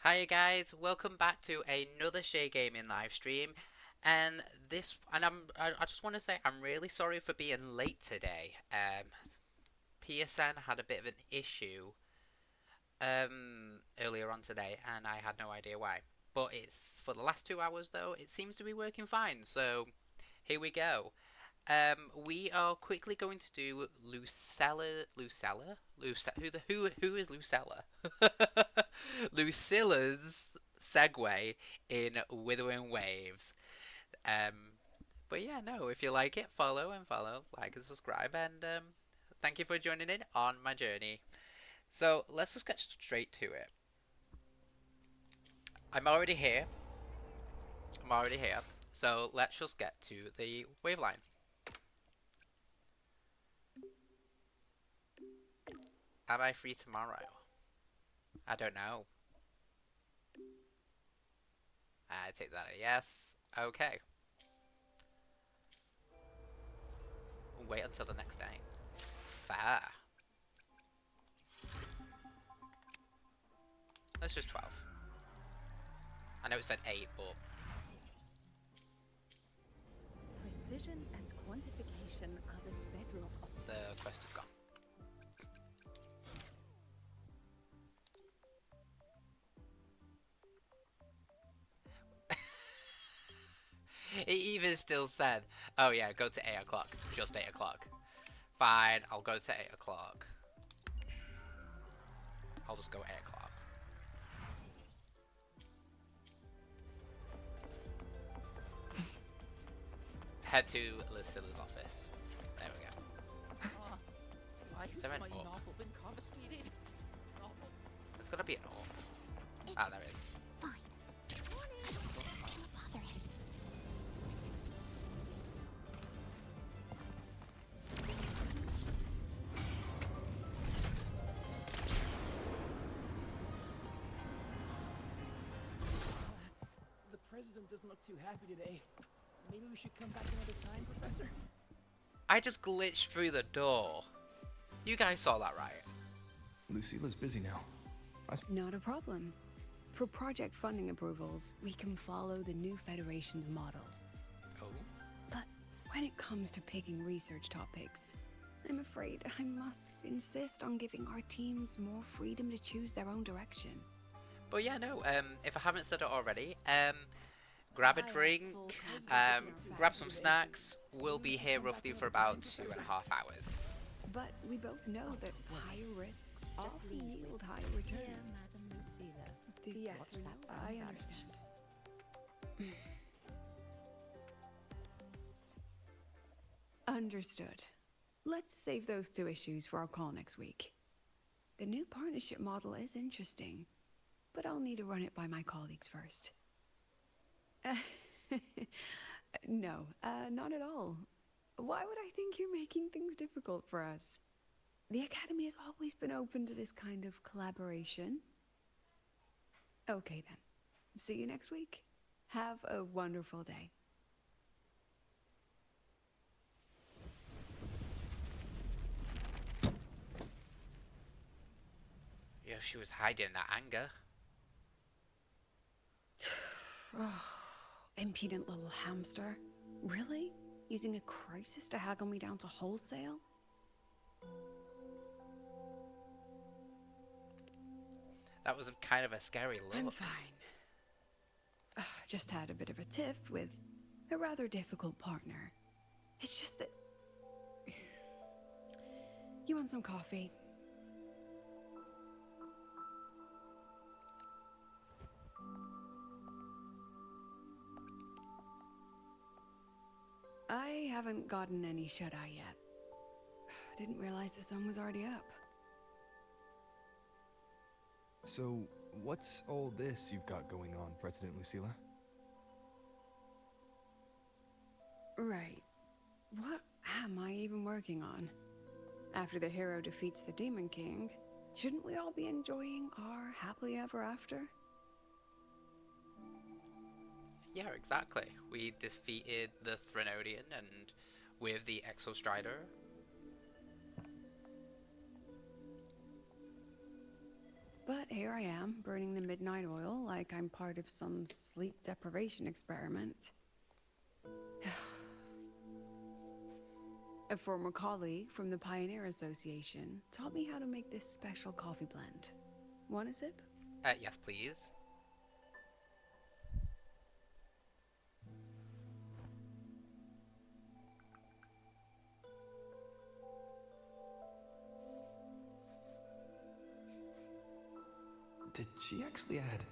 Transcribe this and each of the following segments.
Hi guys, welcome back to another Shea Gaming live stream. I just want to say I'm really sorry for being late today. PSN had a bit of an issue earlier on today, and I had no idea why. But it's for the last 2 hours though. It seems to be working fine. So here we go. We are quickly going to do who is Lucilla? Lucilla's segue in Withering Waves. Um, but yeah, no, if you like it, follow, like and subscribe, and thank you for joining in on my journey. So let's just get straight to it. I'm already here. I'm already here. So let's just get to the wave line. Am I free tomorrow? I don't know. I take that as a yes. Okay. Wait until the next day. Fair. Let's just 12. I know it said 8, but Precision and quantification are the bedrock of the quest is gone. It even still said, oh yeah, go to 8 o'clock. Just 8 o'clock. Fine, I'll go to 8 o'clock. I'll just go 8 o'clock. Head to Lucilla's office. There we go. Why Is has there an my up? novel been confiscated? Oh, There's gotta be an up. Ah, there is. Fine. Morning. Don't bother him. the president doesn't look too happy today. Maybe we should come back another time, Professor? I just glitched through the door. You guys saw that, right? Lucilla's busy now. Not a problem. For project funding approvals, we can follow the new Federation's model. Oh. But when it comes to picking research topics, I'm afraid I must insist on giving our teams more freedom to choose their own direction. But yeah, no, if I haven't said it already, grab a drink, grab some snacks. We'll be here roughly for about 2.5 hours. But we both know that higher risks often yield higher returns. Madam Lucilla. Yes, I understand. Understood. Let's save those two issues for our call next week. The new partnership model is interesting, but I'll need to run it by my colleagues first. No, not at all. Why would I think you're making things difficult for us? The Academy has always been open to this kind of collaboration. Okay then. See you next week. Have a wonderful day. Yeah, she was hiding that anger. Impudent little hamster. Really? Using a crisis to haggle me down to wholesale? That was kind of a scary look. I'm fine. Just had a bit of a tiff with a rather difficult partner. It's just that... You want some coffee? I haven't gotten any shut-eye yet. Didn't realize the sun was already up. So, what's all this you've got going on, President Lucilla? Right. What am I even working on? After the hero defeats the Demon King, shouldn't we all be enjoying our happily ever after? Yeah, exactly. We defeated the Threnodian and with the Exostrider. But here I am, burning the midnight oil like I'm part of some sleep deprivation experiment. A former colleague from the Pioneer Association taught me how to make this special coffee blend. Want a sip? Yes, please. Did she actually add?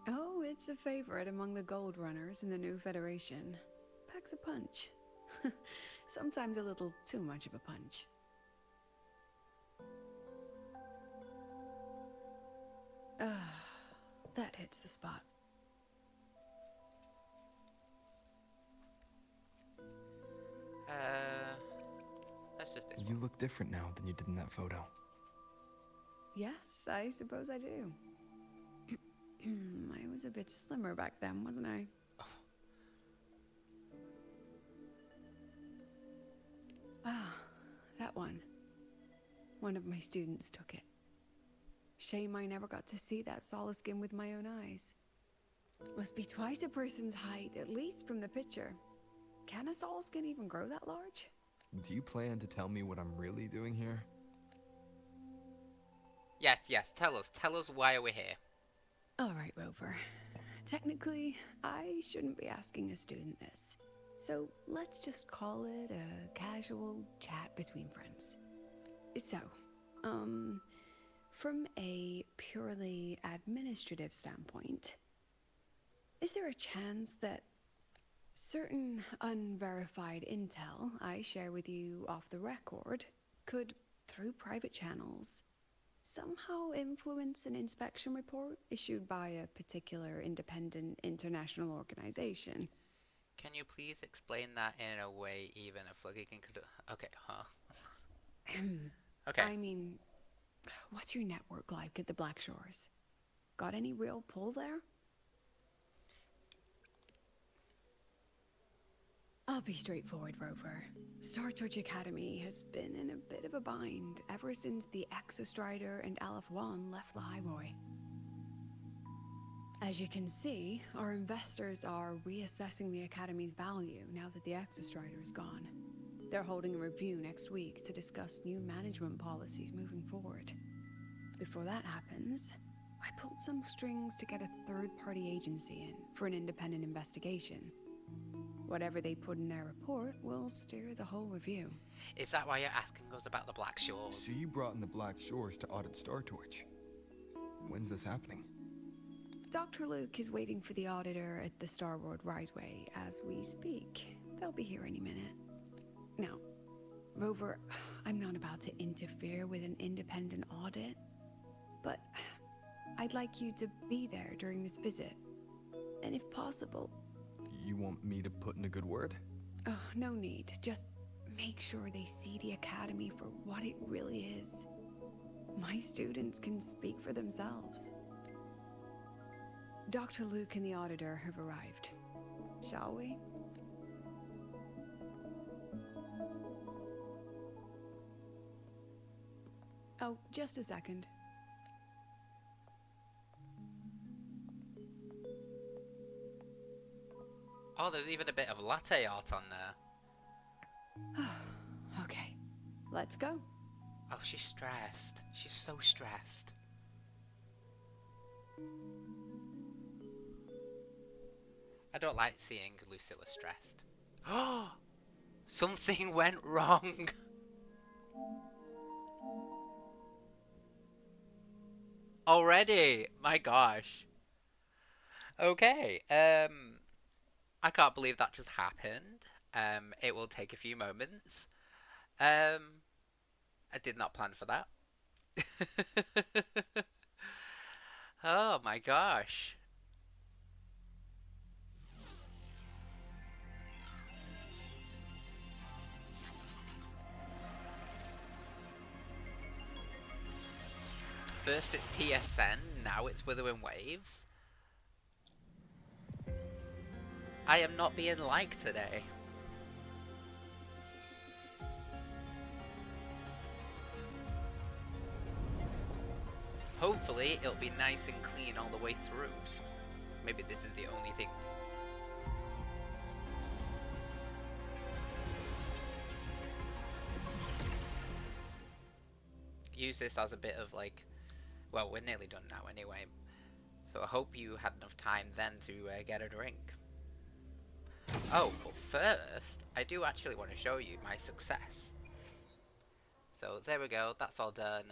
Oh, it's a favorite among the gold runners in the new Federation. Packs a punch. Sometimes a little too much of a punch. Ah, that hits the spot. That's just this You one. look different now than you did in that photo. Yes, I suppose I do. I was a bit slimmer back then, wasn't I? Ah, that one. One of my students took it. Shame I never got to see that solid skin with my own eyes. Must be twice a person's height, at least from the picture. Can a solid skin even grow that large? Do you plan to tell me what I'm really doing here? Yes, tell us why we're here. All right, Rover. Technically, I shouldn't be asking a student this. So let's just call it a casual chat between friends. So, from a purely administrative standpoint, is there a chance that certain unverified intel I share with you off the record could, through private channels, somehow influence an inspection report issued by a particular independent international organization? Can you please explain that in a way even a Fluggy could... Okay, huh. Okay. I mean, what's your network like at the Black Shores? Got any real pull there? I'll be straightforward, Rover. Star Touch Academy has been in a bit of a bind ever since the Exostrider and Aleph 1 left the Highboy. As you can see, our investors are reassessing the Academy's value now that the Exostrider is gone. They're holding a review next week to discuss new management policies moving forward. Before that happens, I pulled some strings to get a third-party agency in for an independent investigation. Whatever they put in their report will steer the whole review. Is that why you're asking us about the Black Shores? So you brought in the Black Shores to audit Star Torch. When's this happening? Dr. Luke is waiting for the auditor at the Starboard Riseway as we speak. They'll be here any minute. Now, Rover, I'm not about to interfere with an independent audit, but I'd like you to be there during this visit. And if possible... You want me to put in a good word? Oh, no need. Just make sure they see the Academy for what it really is. My students can speak for themselves. Dr. Luke and the auditor have arrived. Shall we? Oh, just a second. Oh, there's even a bit of latte art on there. Okay, let's go. Oh, she's stressed. She's so stressed. I don't like seeing Lucilla stressed. Oh, something went wrong. Already, my gosh. Okay, I can't believe that just happened. It will take a few moments. I did not plan for that. Oh my gosh. First it's PSN, now it's Wuthering Waves. I am not being liked today. hopefully it'll be nice and clean all the way through. Maybe this is the only thing. Use this as a bit of like, well, we're nearly done now anyway, so I hope you had enough time then to get a drink. Oh, but first, I do actually want to show you my success. So there we go, that's all done.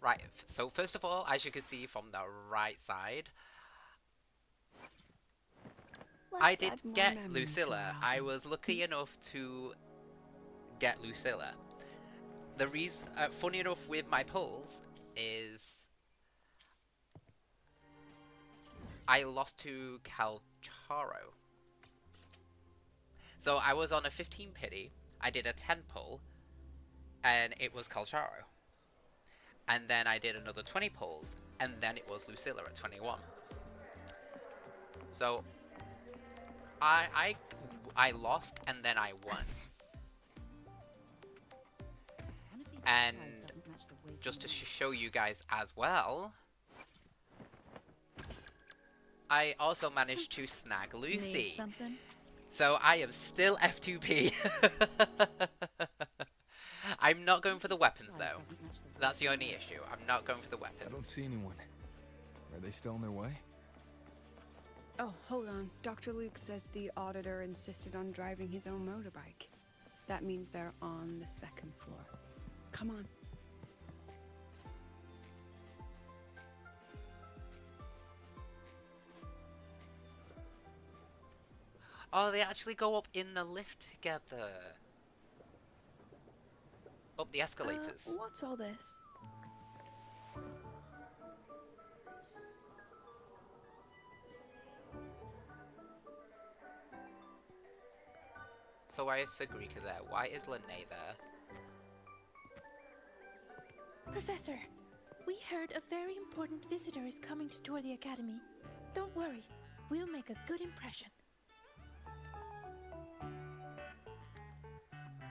Right, so first of all, as you can see from the right side, I did get Lucilla. I was lucky enough to get Lucilla. The reason, funny enough with my pulls, is I lost to Calcharo. So I was on a 15 pity, I did a 10 pull, and it was Calcharo. And then I did another 20 pulls, and then it was Lucilla at 21. So I lost, and then I won. And just to show you guys as well, I also managed to snag Lucy. So I am still F2P. I'm not going for the weapons though. That's the only issue. I'm not going for the weapons. I don't see anyone. Are they still on their way? Oh, hold on. Dr. Luke says the auditor insisted on driving his own motorbike. That means they're on the second floor. Come on. Oh, they actually go up in the lift together. Up the escalators. What's all this? So why is Seque there? Why is Lene there? Professor, we heard a very important visitor is coming to tour the academy. Don't worry, we'll make a good impression.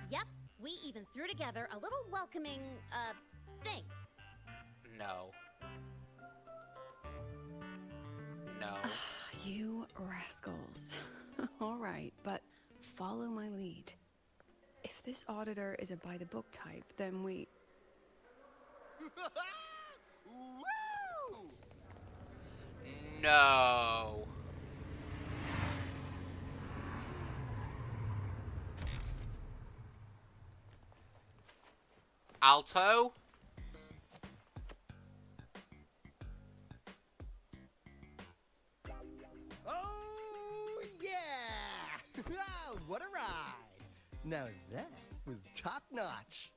Yep, we even threw together a little welcoming, thing. No. No. You rascals. All right, but follow my lead. If this auditor is a by-the-book type, then we... Woo! No. Alto? Oh, yeah! What a ride! Now that was top-notch.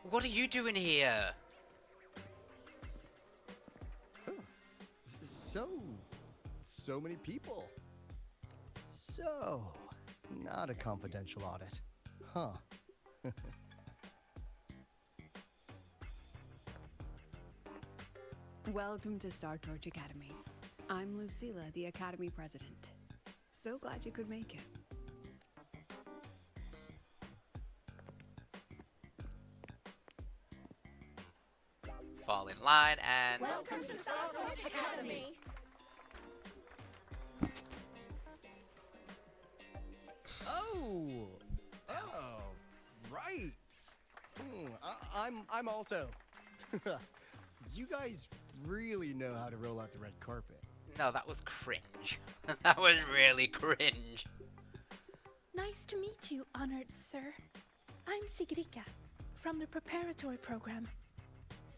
What are you doing here? So many people. So, not a confidential audit, huh? Welcome to Star Torch Academy. I'm Lucilla, the Academy President. So glad you could make it. Fall in line and... Welcome to Star Torch Academy. Oh, right. I'm Alto. You guys really know how to roll out the red carpet. No, that was cringe. That was really cringe. Nice to meet you, honored sir. I'm Sigrica, from the preparatory program.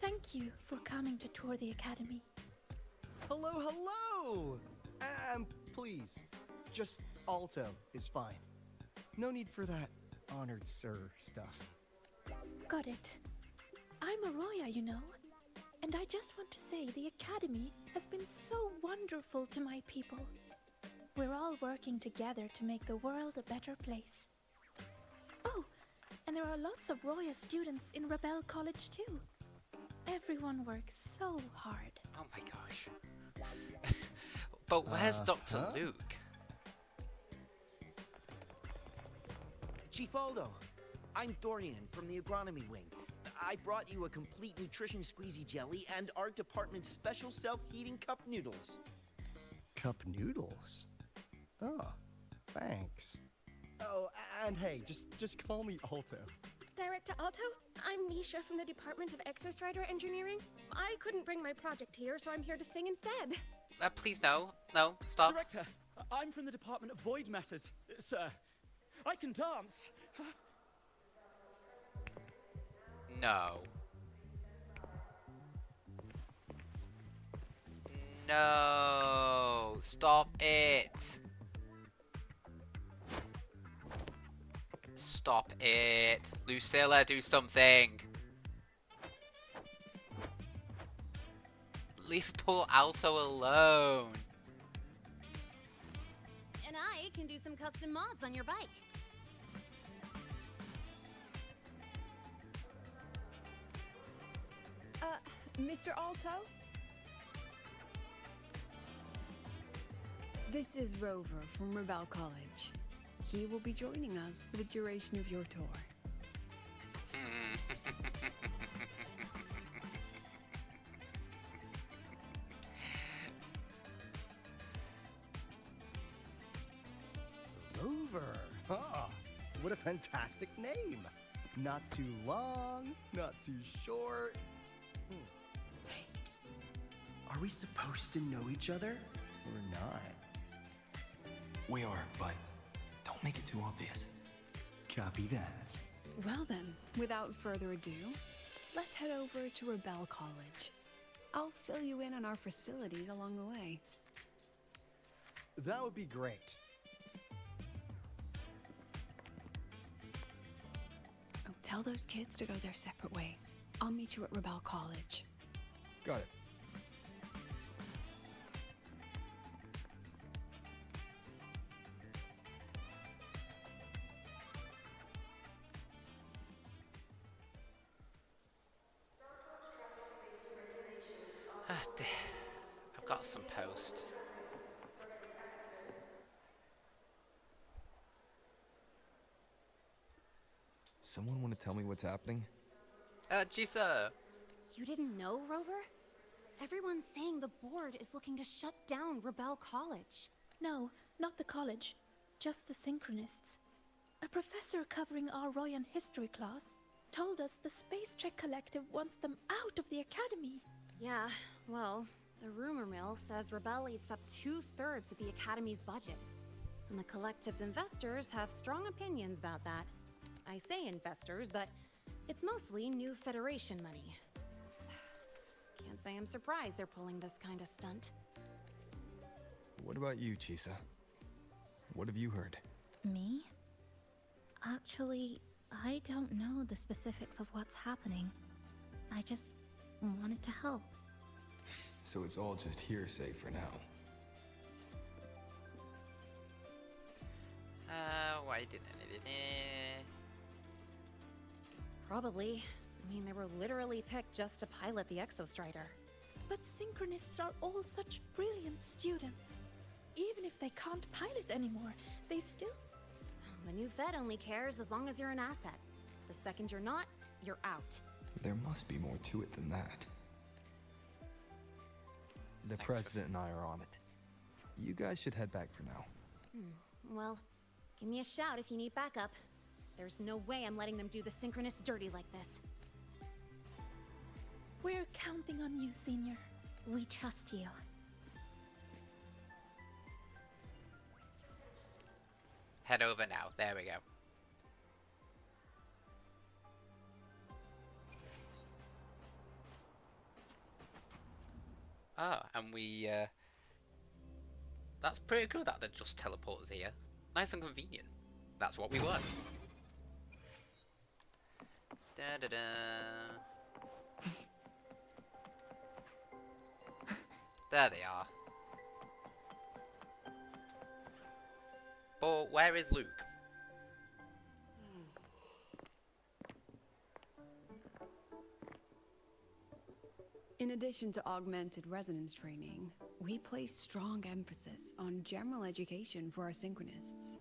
Thank you for coming to tour the academy. Hello. Please, just Alto is fine. No need for that honored sir stuff. Got it. I'm Arroya, you know. And I just want to say the academy has been so wonderful to my people. We're all working together to make the world a better place. Oh, and there are lots of Roya students in Rebel College too. Everyone works so hard. Oh my gosh. But where's Dr. Luke? Chief Aldo, I'm Dorian from the agronomy wing. I brought you a complete nutrition squeezy jelly and our department's special self-heating cup noodles. Cup noodles? Oh, thanks. Oh, and hey, just call me Alto. Director Alto, I'm Misha from the Department of Exostrider Engineering. I couldn't bring my project here, so I'm here to sing instead. Please no, stop. Director, I'm from the Department of Void Matters, sir. I can dance. No. No, stop it. Stop it. Lucilla, do something. Leave poor Alto alone. And I can do some custom mods on your bike. Mr. Alto? This is Rover from Rebel College. He will be joining us for the duration of your tour. Rover. Ah, what a fantastic name. Not too long, not too short. Hey, are we supposed to know each other? Or not? We are, but don't make it too obvious. Copy that. Well then, without further ado, let's head over to Rebel College. I'll fill you in on our facilities along the way. That would be great. Oh, tell those kids to go their separate ways. I'll meet you at Rebel College. Got it. I've got some post. Someone want to tell me what's happening? Jisa. You didn't know, Rover? Everyone's saying the board is looking to shut down Rebel College. No, not the college. Just the Synchronists. A professor covering our Royan history class told us the Space Trek Collective wants them out of the Academy. Yeah, well, the rumor mill says Rebel eats up 2/3 of the Academy's budget. And the Collective's investors have strong opinions about that. I say investors, but it's mostly new Federation money. Can't say I'm surprised they're pulling this kind of stunt. What about you, Chisa? What have you heard? Me? Actually, I don't know the specifics of what's happening. I just wanted to help. So it's all just hearsay for now. Why didn't it? Probably. I mean, they were literally picked just to pilot the Exostrider. But Synchronists are all such brilliant students. Even if they can't pilot anymore, they still... The new Fed only cares as long as you're an asset. The second you're not, you're out. There must be more to it than that. The president and I are on it. You guys should head back for now. Well, give me a shout if you need backup. There's no way I'm letting them do the Synchronists dirty like this. We're counting on you, Senior. We trust you. Head over now. There we go. Ah, and we, that's pretty cool that they just teleport us here. Nice and convenient. That's what we want. Da da da. There they are. But where is Luke? In addition to augmented resonance training, we place strong emphasis on general education for our Synchronists.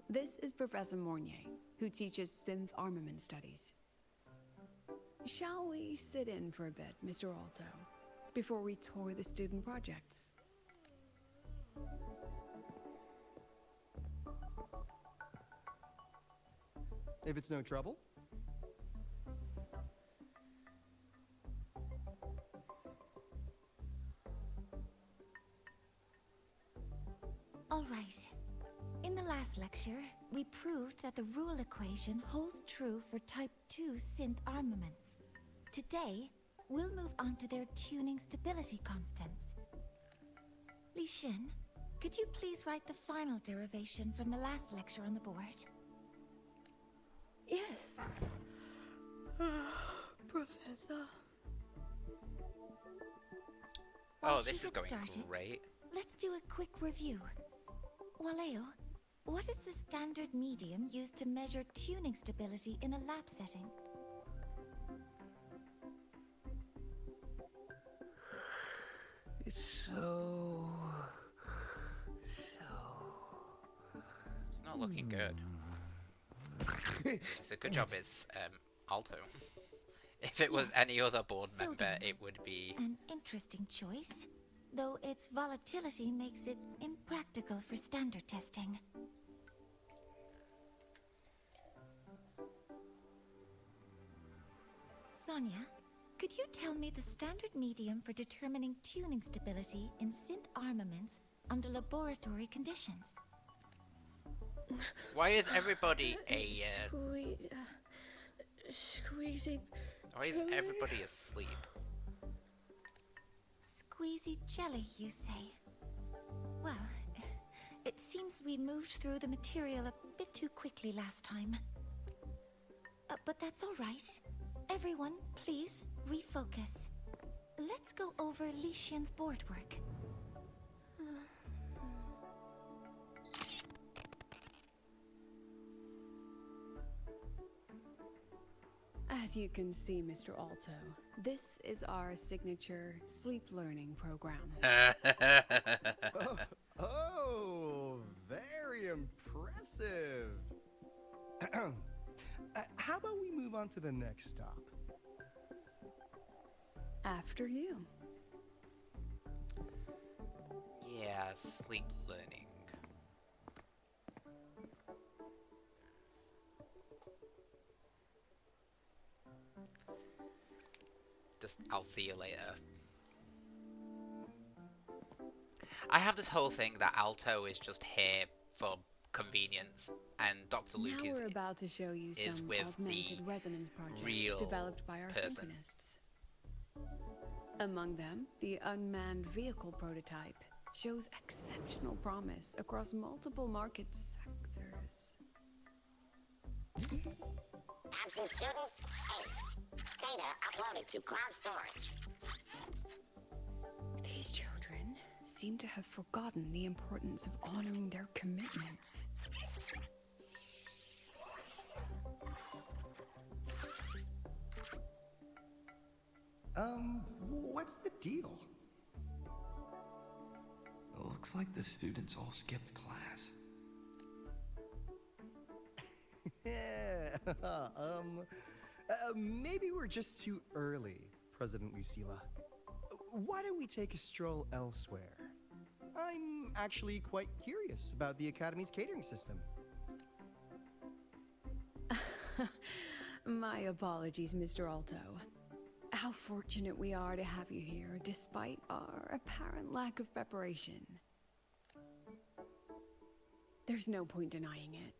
This is Professor Mornier, who teaches synth armament studies. Shall we sit in for a bit, Mr. Alto, before we tour the student projects? If it's no trouble. All right. In the last lecture, we proved that the rule equation holds true for Type 2 synth armaments. Today, we'll move on to their tuning stability constants. Li Xin, could you please write the final derivation from the last lecture on the board? Yes. Professor. While Oh, she this is gets going started, great. let's do a quick review. Waleo, what is the standard medium used to measure tuning stability in a lab setting? It's It's not looking good. It's a good job it's Alto. If it was Yes. any other board member, Sodium. it would be... An interesting choice, though its volatility makes it impractical for standard testing. Sonia, could you tell me the standard medium for determining tuning stability in synth armaments under laboratory conditions? Why is everybody a... Squeezy. Why is everybody asleep? Squeezy jelly, you say? Well, it seems we moved through the material a bit too quickly last time. But that's all right. Everyone, please refocus. Let's go over Li Xian's board work. As you can see, Mr. Alto, this is our signature sleep learning program. Oh, very impressive. How about we move on to the next stop? After you. Yeah, sleep learning. I'll see you later. I have this whole thing that Alto is just here for convenience, and Dr. Luke Now is we're about to show you is some with augmented the resonance projects real developed by our person. synchronists. Among them, the unmanned vehicle prototype shows exceptional promise across multiple market sectors. Absent students, 8. Data uploaded to cloud storage. These children seem to have forgotten the importance of honoring their commitments. What's the deal? It looks like the students all skipped class. Yeah, maybe we're just too early, President Lucilla. Why don't we take a stroll elsewhere? I'm actually quite curious about the Academy's catering system. My apologies, Mr. Alto. How fortunate we are to have you here, despite our apparent lack of preparation. There's no point denying it.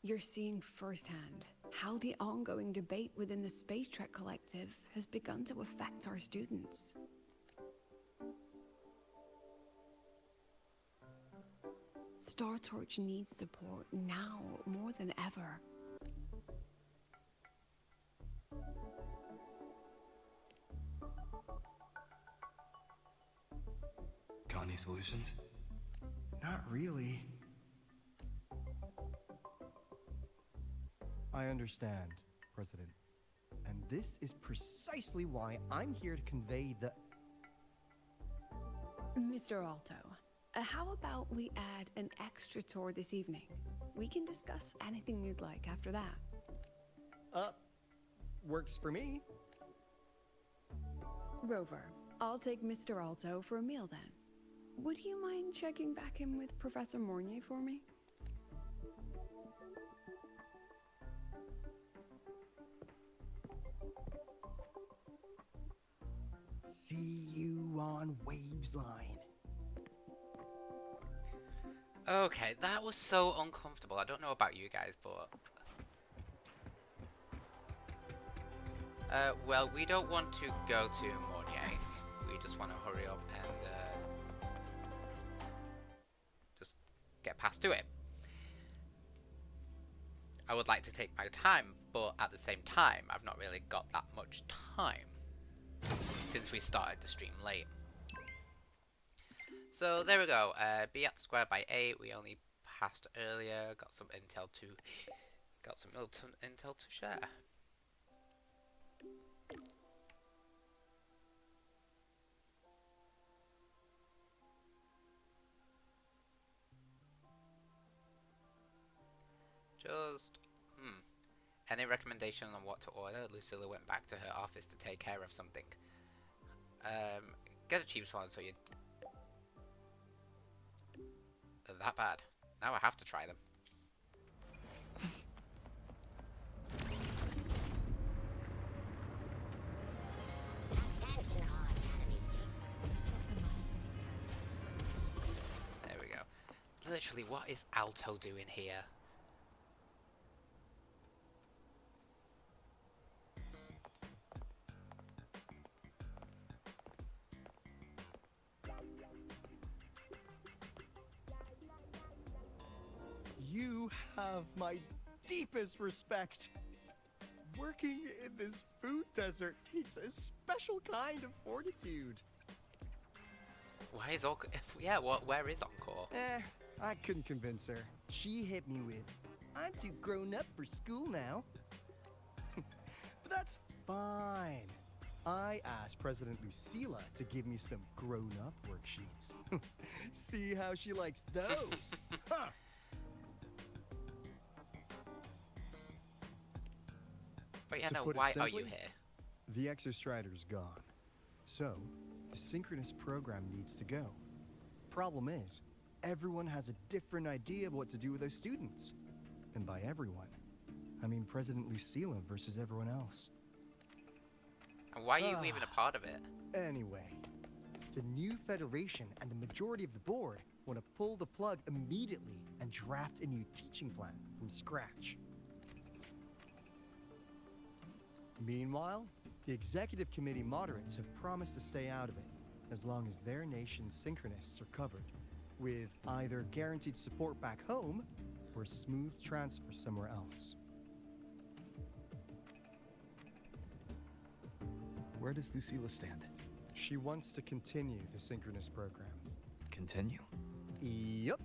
You're seeing firsthand how the ongoing debate within the Space Trek Collective has begun to affect our students. Star Torch needs support now more than ever. Got any solutions? Not really. I understand, President. And this is precisely why I'm here to convey the... Mr. Alto, how about we add an extra tour this evening? We can discuss anything you'd like after that. Works for me. Rover, I'll take Mr. Alto for a meal then. Would you mind checking back in with Professor Mornier for me? See you on Waves Line. Okay, that was so uncomfortable. I don't know about you guys, but... well, we don't want to go to Mornier. We just want to hurry up and just get past to it. I would like to take my time, but at the same time, I've not really got that much time since we started the stream late. So there we go. Be at the square by 8. We only passed earlier. Got some intel to share. Just, any recommendation on what to order? Lucilla went back to her office to take care of something. Get a cheap one so you... They're that bad. Now I have to try them. There we go. Literally, what is Alto doing here? You have my deepest respect. Working in this food desert takes a special kind of fortitude. Why is Encore? Yeah, where is Encore? I couldn't convince her. She hit me with, "I'm too grown up for school now." But that's fine. I asked President Lucilla to give me some grown-up worksheets. See how she likes those. Huh. But yeah, To no, put it why are simply, you here? The Exostrider's gone. So, the synchronous program needs to go. Problem is, everyone has a different idea of what to do with those students. And by everyone, I mean President Lucilla versus everyone else. And why are you even a part of it? Anyway, the new Federation and the majority of the board want to pull the plug immediately and draft a new teaching plan from scratch. Meanwhile, the executive committee moderates have promised to stay out of it, as long as their nation's synchronists are covered, with either guaranteed support back home or a smooth transfer somewhere else. Where does Lucilla stand? She wants to continue the synchronous program. Continue? Yep.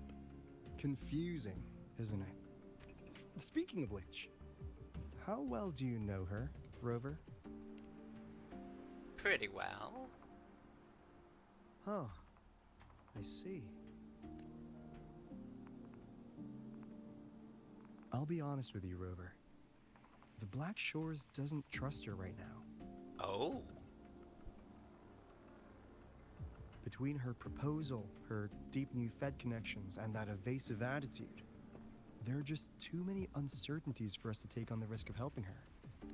Confusing, isn't it? Speaking of which, how well do you know her, Rover? Pretty well. Huh. I see. I'll be honest with you, Rover. The Black Shores doesn't trust her right now. Oh. Between her proposal, her deep new Fed connections, and that evasive attitude, there are just too many uncertainties for us to take on the risk of helping her.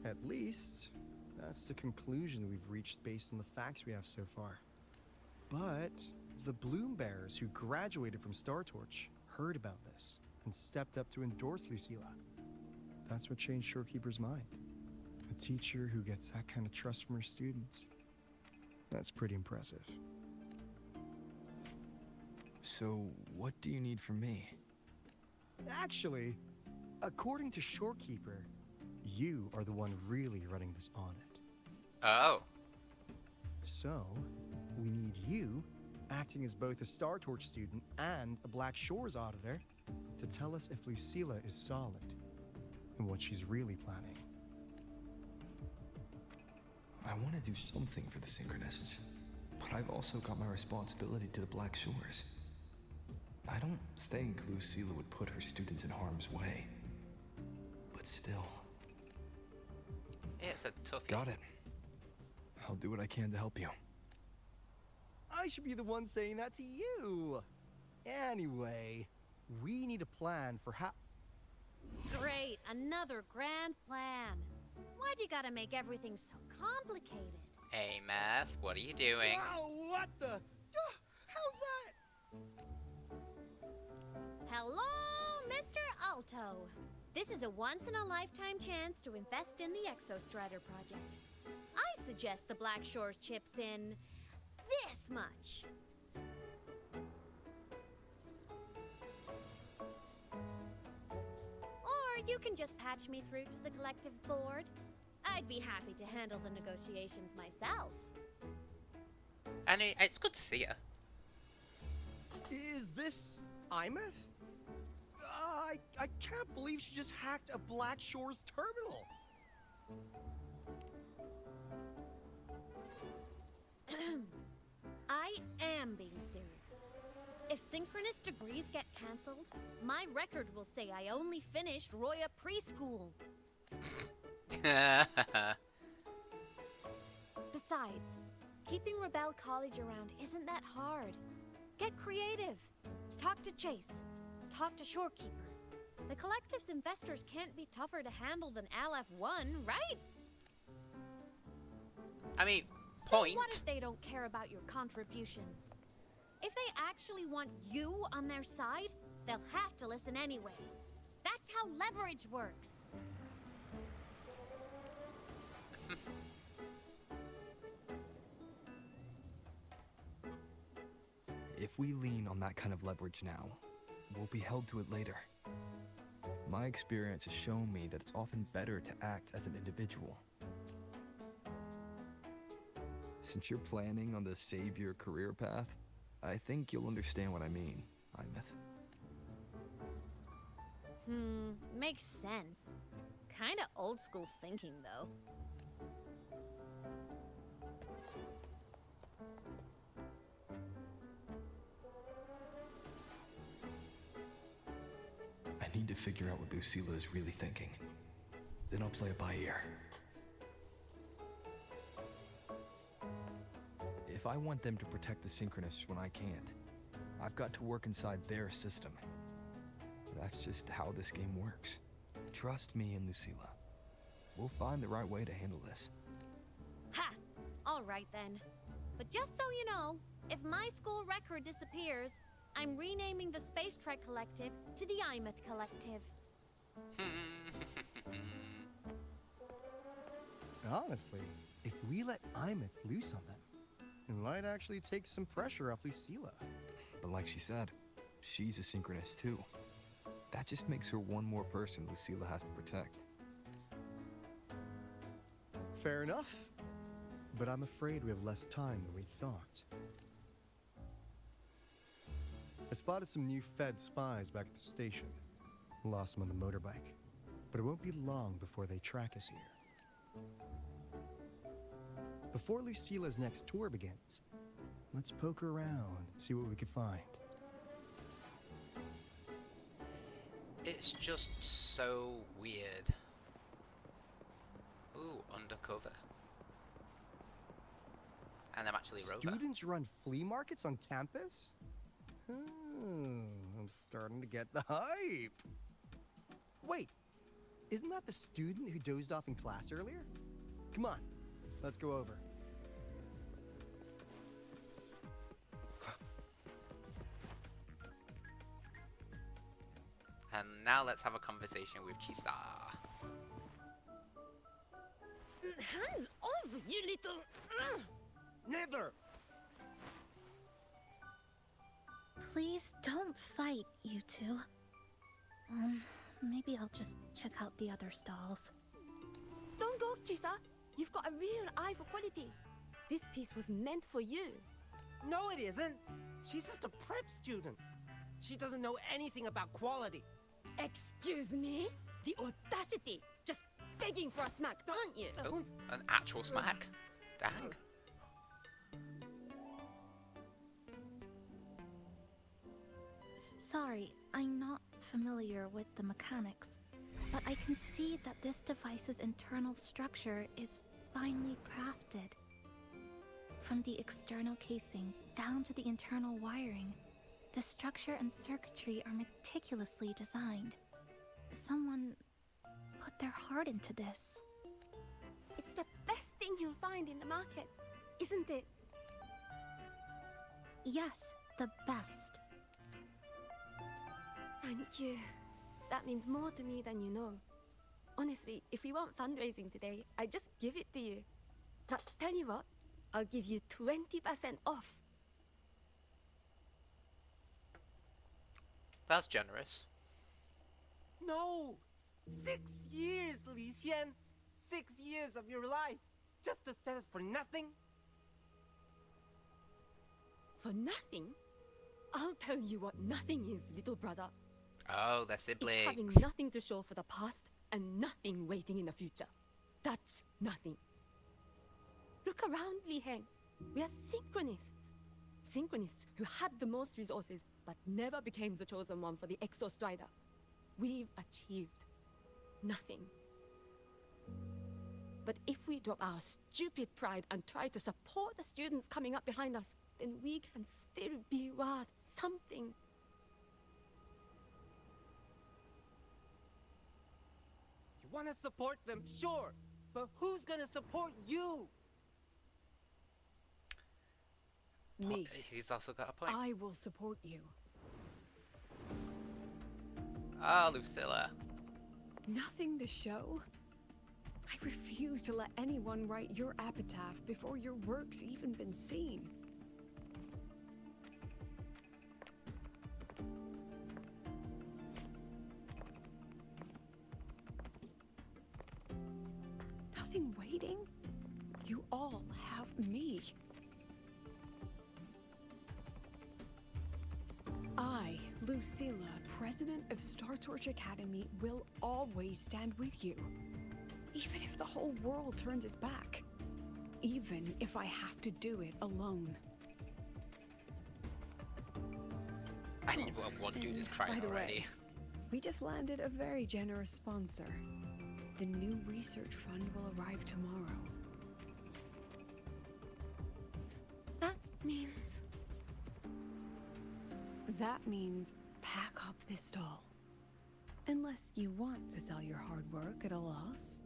At least, that's the conclusion we've reached based on the facts we have so far. But the Bloom Bearers who graduated from Star Torch heard about this and stepped up to endorse Lucilla. That's what changed Shorekeeper's mind. A teacher who gets that kind of trust from her students. That's pretty impressive. So, what do you need from me? Actually, according to Shorekeeper, you are the one really running this audit. Oh. So, we need you, acting as both a Star Torch student and a Black Shores auditor, to tell us if Lucilla is solid and what she's really planning. I want to do something for the Synchronists, but I've also got my responsibility to the Black Shores. I don't think Lucilla would put her students in harm's way, but still. It's a toughie. Got it. I'll do what I can to help you. I should be the one saying that to you. Anyway, we need a plan for how... Great, another grand plan. Why'd you gotta make everything so complicated? Hey, Math, what are you doing? Wow, what the... How's that? Hello, Mr. Alto. This is a once-in-a-lifetime chance to invest in the Exostrider project. I suggest the Black Shores chips in this much. Or you can just patch me through to the collective's board. I'd be happy to handle the negotiations myself. And it's good to see you. Is this Imeth? I can't believe she just hacked a Black Shores terminal. I am being serious. If synchronous degrees get cancelled, my record will say I only finished Roya preschool. Besides, keeping Rebel College around isn't that hard. Get creative. Talk to Chase. Talk to Shorekeeper. The collective's investors can't be tougher to handle than LF1, right? I mean, So what if they don't care about your contributions? If they actually want you on their side, they'll have to listen anyway. That's how leverage works. If we lean on that kind of leverage now, we'll be held to it later. My experience has shown me that it's often better to act as an individual. Since you're planning on the savior career path, I think you'll understand what I mean, Imeth. Makes sense. Kinda old school thinking, though. I need to figure out what Lucilla is really thinking. Then I'll play it by ear. If I want them to protect the Synchronists when I can't, I've got to work inside their system. That's just how this game works. Trust me and Lucilla. We'll find the right way to handle this. Ha! Alright then. But just so you know, if my school record disappears, I'm renaming the Space Trek Collective to the Imeth Collective. Honestly, if we let Imeth loose on them, it might actually take some pressure off Lucilla. But like she said, she's a Synchronist too. That just makes her one more person Lucilla has to protect. Fair enough. But I'm afraid we have less time than we thought. I spotted some new Fed spies back at the station. Lost them on the motorbike. But it won't be long before they track us here. Before Lucilla's next tour begins, let's poke around and see what we can find. It's just so weird. Ooh, undercover. And I'm actually Rover. Students run flea markets on campus? I'm starting to get the hype. Wait, isn't that the student who dozed off in class earlier? Come on, let's go over. And now let's have a conversation with Chisa. Hands off, you little... Never! Please don't fight, you two. Maybe I'll just check out the other stalls. Don't go, Chisa. You've got a real eye for quality. This piece was meant for you. No, it isn't. She's just a prep student. She doesn't know anything about quality. Excuse me? The audacity! Just begging for a smack, aren't you? Oh, an actual smack. Dang. Sorry, I'm not familiar with the mechanics, but I can see that this device's internal structure is finely crafted. From the external casing down to the internal wiring, the structure and circuitry are meticulously designed. Someone put their heart into this. It's the best thing you'll find in the market, isn't it? Yes, the best. Thank you. That means more to me than you know. Honestly, if we want fundraising today, I'd just give it to you. But tell you what, I'll give you 20% off. That's generous. No! 6 years, Li Xian! 6 years of your life, just to sell it for nothing? For nothing? I'll tell you what nothing is, little brother. Oh, they're It's siblings. having nothing to show for the past and nothing waiting in the future. That's nothing. Look around, Li Heng. We are synchronists. Synchronists who had the most resources but never became the chosen one for the Exo Strider. We've achieved nothing. But if we drop our stupid pride and try to support the students coming up behind us, then we can still be worth something. You want to support them, sure, but who's gonna support you? Me. He's also got a point. I will support you. Ah, Lucilla. Nothing to show? I refuse to let anyone write your epitaph before your work's even been seen. Nothing waiting? You all have me. I, Lucilla, president of Star Torch Academy, will always stand with you. Even if the whole world turns its back. Even if I have to do it alone. One dude is crying By the already. way, we just landed a very generous sponsor. The new research fund will arrive tomorrow. That means... That means pack up this stall. Unless you want to sell your hard work at a loss.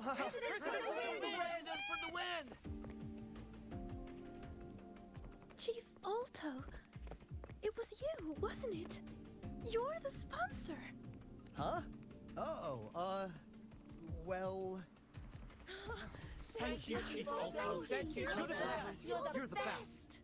President for the win! Chief Alto, it was you, wasn't it? You're the sponsor. Huh? Oh, well... Thank you, Chief Alto. Thank you. You're the best. You're the best.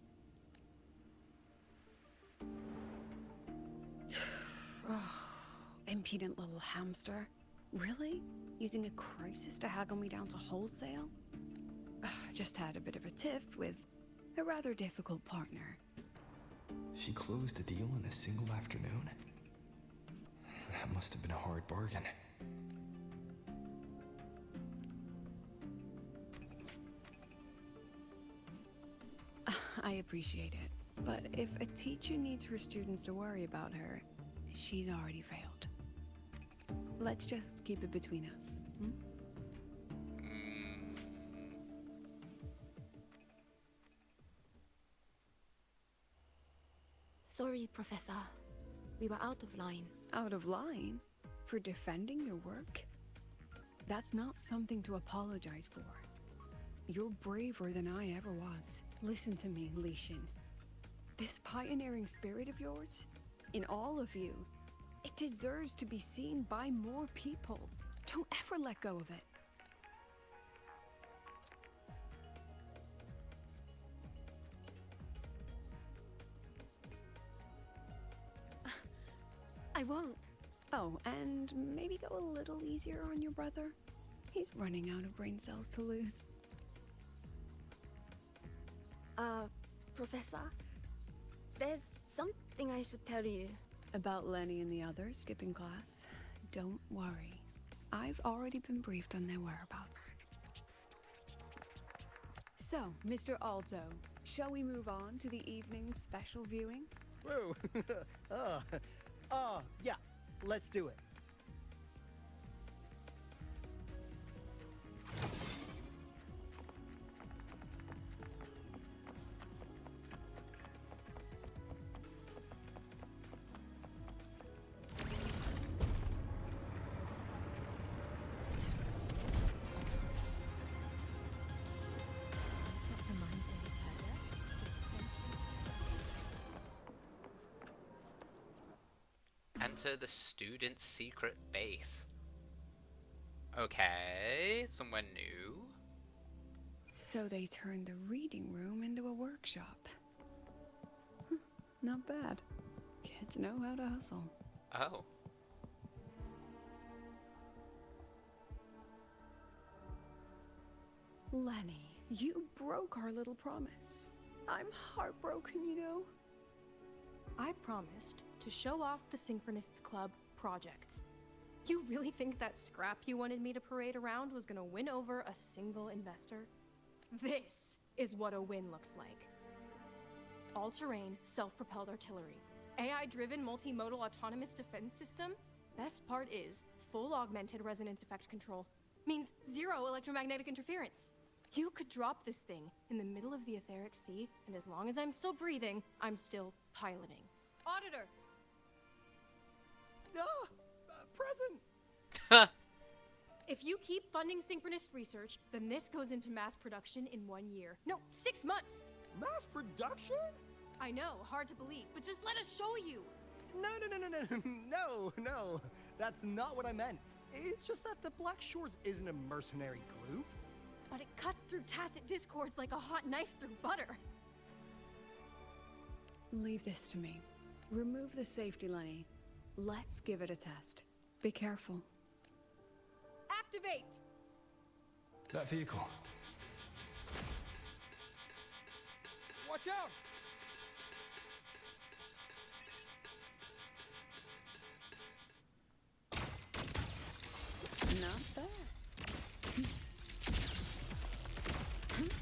Impudent little hamster. Really? Using a crisis to haggle me down to wholesale? Just had a bit of a tiff with a rather difficult partner. She closed a deal in a single afternoon? That must have been a hard bargain. I appreciate it, but if a teacher needs her students to worry about her, she's already failed. Let's just keep it between us. Hmm? Sorry, Professor. We were out of line. Out of line? For defending your work? That's not something to apologize for. You're braver than I ever was. Listen to me, Li Xin. This pioneering spirit of yours, in all of you, it deserves to be seen by more people. Don't ever let go of it. I won't. Oh, and maybe go a little easier on your brother. He's running out of brain cells to lose. Professor, there's something I should tell you. About Lenny and the others skipping class? Don't worry. I've already been briefed on their whereabouts. So, Mr. Alto, shall we move on to the evening's special viewing? Whoa. Yeah, let's do it. Enter the student's secret base. Okay, somewhere new. So they turned the reading room into a workshop. Not bad. Kids know how to hustle. Oh. Lenny, you broke our little promise. I'm heartbroken, you know. I promised to show off the Synchronists Club projects. You really think that scrap you wanted me to parade around was gonna win over a single investor? This is what a win looks like. All-terrain, self-propelled artillery. AI-driven multimodal autonomous defense system? Best part is, full augmented resonance effect control. Means zero electromagnetic interference. You could drop this thing in the middle of the etheric sea, and as long as I'm still breathing, I'm still piloting. Auditor! Present! If you keep funding synchronous research, then this goes into mass production in 1 year. No, 6 months! Mass production? I know, hard to believe, but just let us show you! No, that's not what I meant. It's just that the Black Shores isn't a mercenary group. But it cuts through tacit discords like a hot knife through butter. Leave this to me. Remove the safety, Lenny. Let's give it a test. Be careful. Activate! That vehicle. Watch out! Not bad.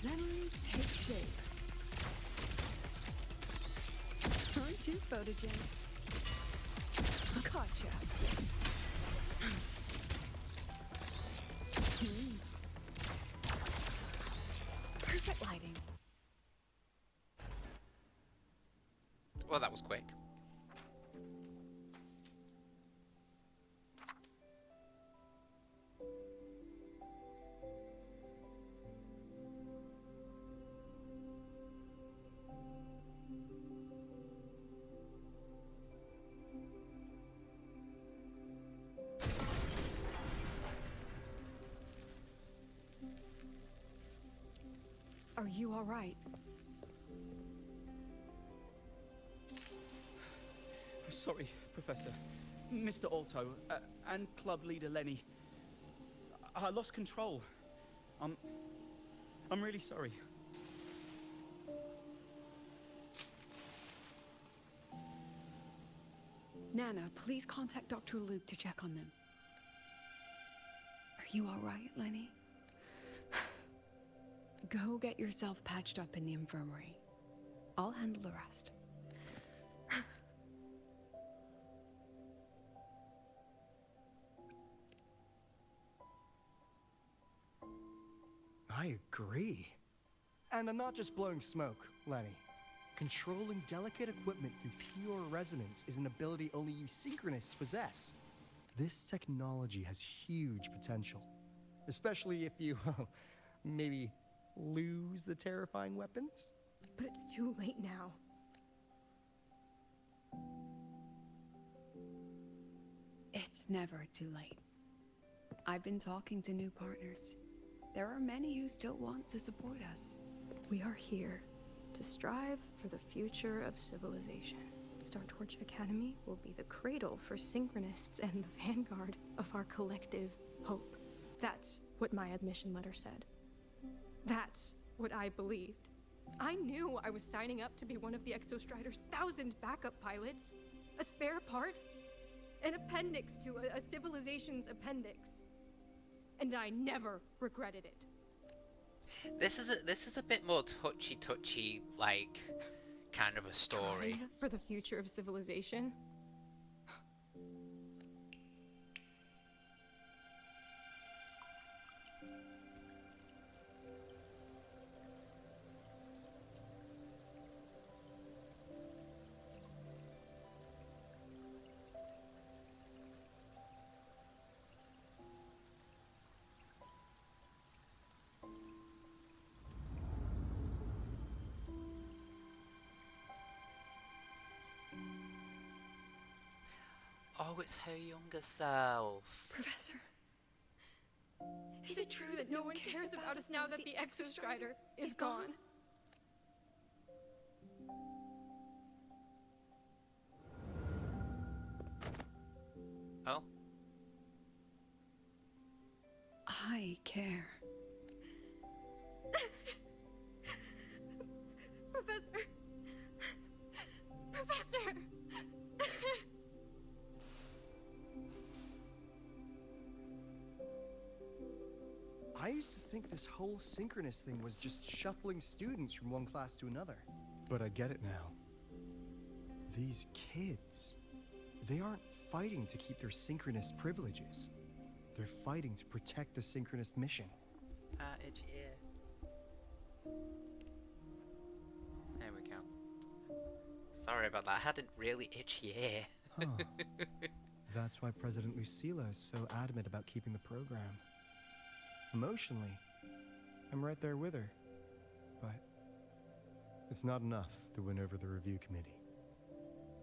Memories take shape. Aren't you photogenic? Gotcha. Perfect lighting. Well, that was quick. Are you all right? Sorry, Professor. Mr. Alto, and club leader Lenny. I lost control. I'm really sorry. Nana, please contact Dr. Luke to check on them. Are you all right, Lenny? Go get yourself patched up in the infirmary. I'll handle the rest. I agree. And I'm not just blowing smoke, Lenny. Controlling delicate equipment through pure resonance is an ability only you Synchronists possess. This technology has huge potential. Especially if you, maybe lose the terrifying weapons? But it's too late now. It's never too late. I've been talking to new partners. There are many who still want to support us. We are here to strive for the future of civilization. Star Torch Academy will be the cradle for Synchronists and the vanguard of our collective hope. That's what my admission letter said. That's what I believed. I knew I was signing up to be one of the Exostrider's 1,000 backup pilots. A spare part. An appendix to a civilization's appendix. And I never regretted it. This is a bit more touchy, like, kind of a story. Strive for the future of civilization? Oh, it's her younger self. Professor, is it true that no one cares about us now that the Exostrider is gone? Oh? I care. Professor! Professor! I used to think this whole synchronous thing was just shuffling students from one class to another. But I get it now. These kids, they aren't fighting to keep their synchronous privileges. They're fighting to protect the synchronous mission. Itchy ear. There we go. Sorry about that. I had a really itchy ear. Huh. That's why President Lucilla is so adamant about keeping the program. Emotionally, I'm right there with her. But it's not enough to win over the review committee.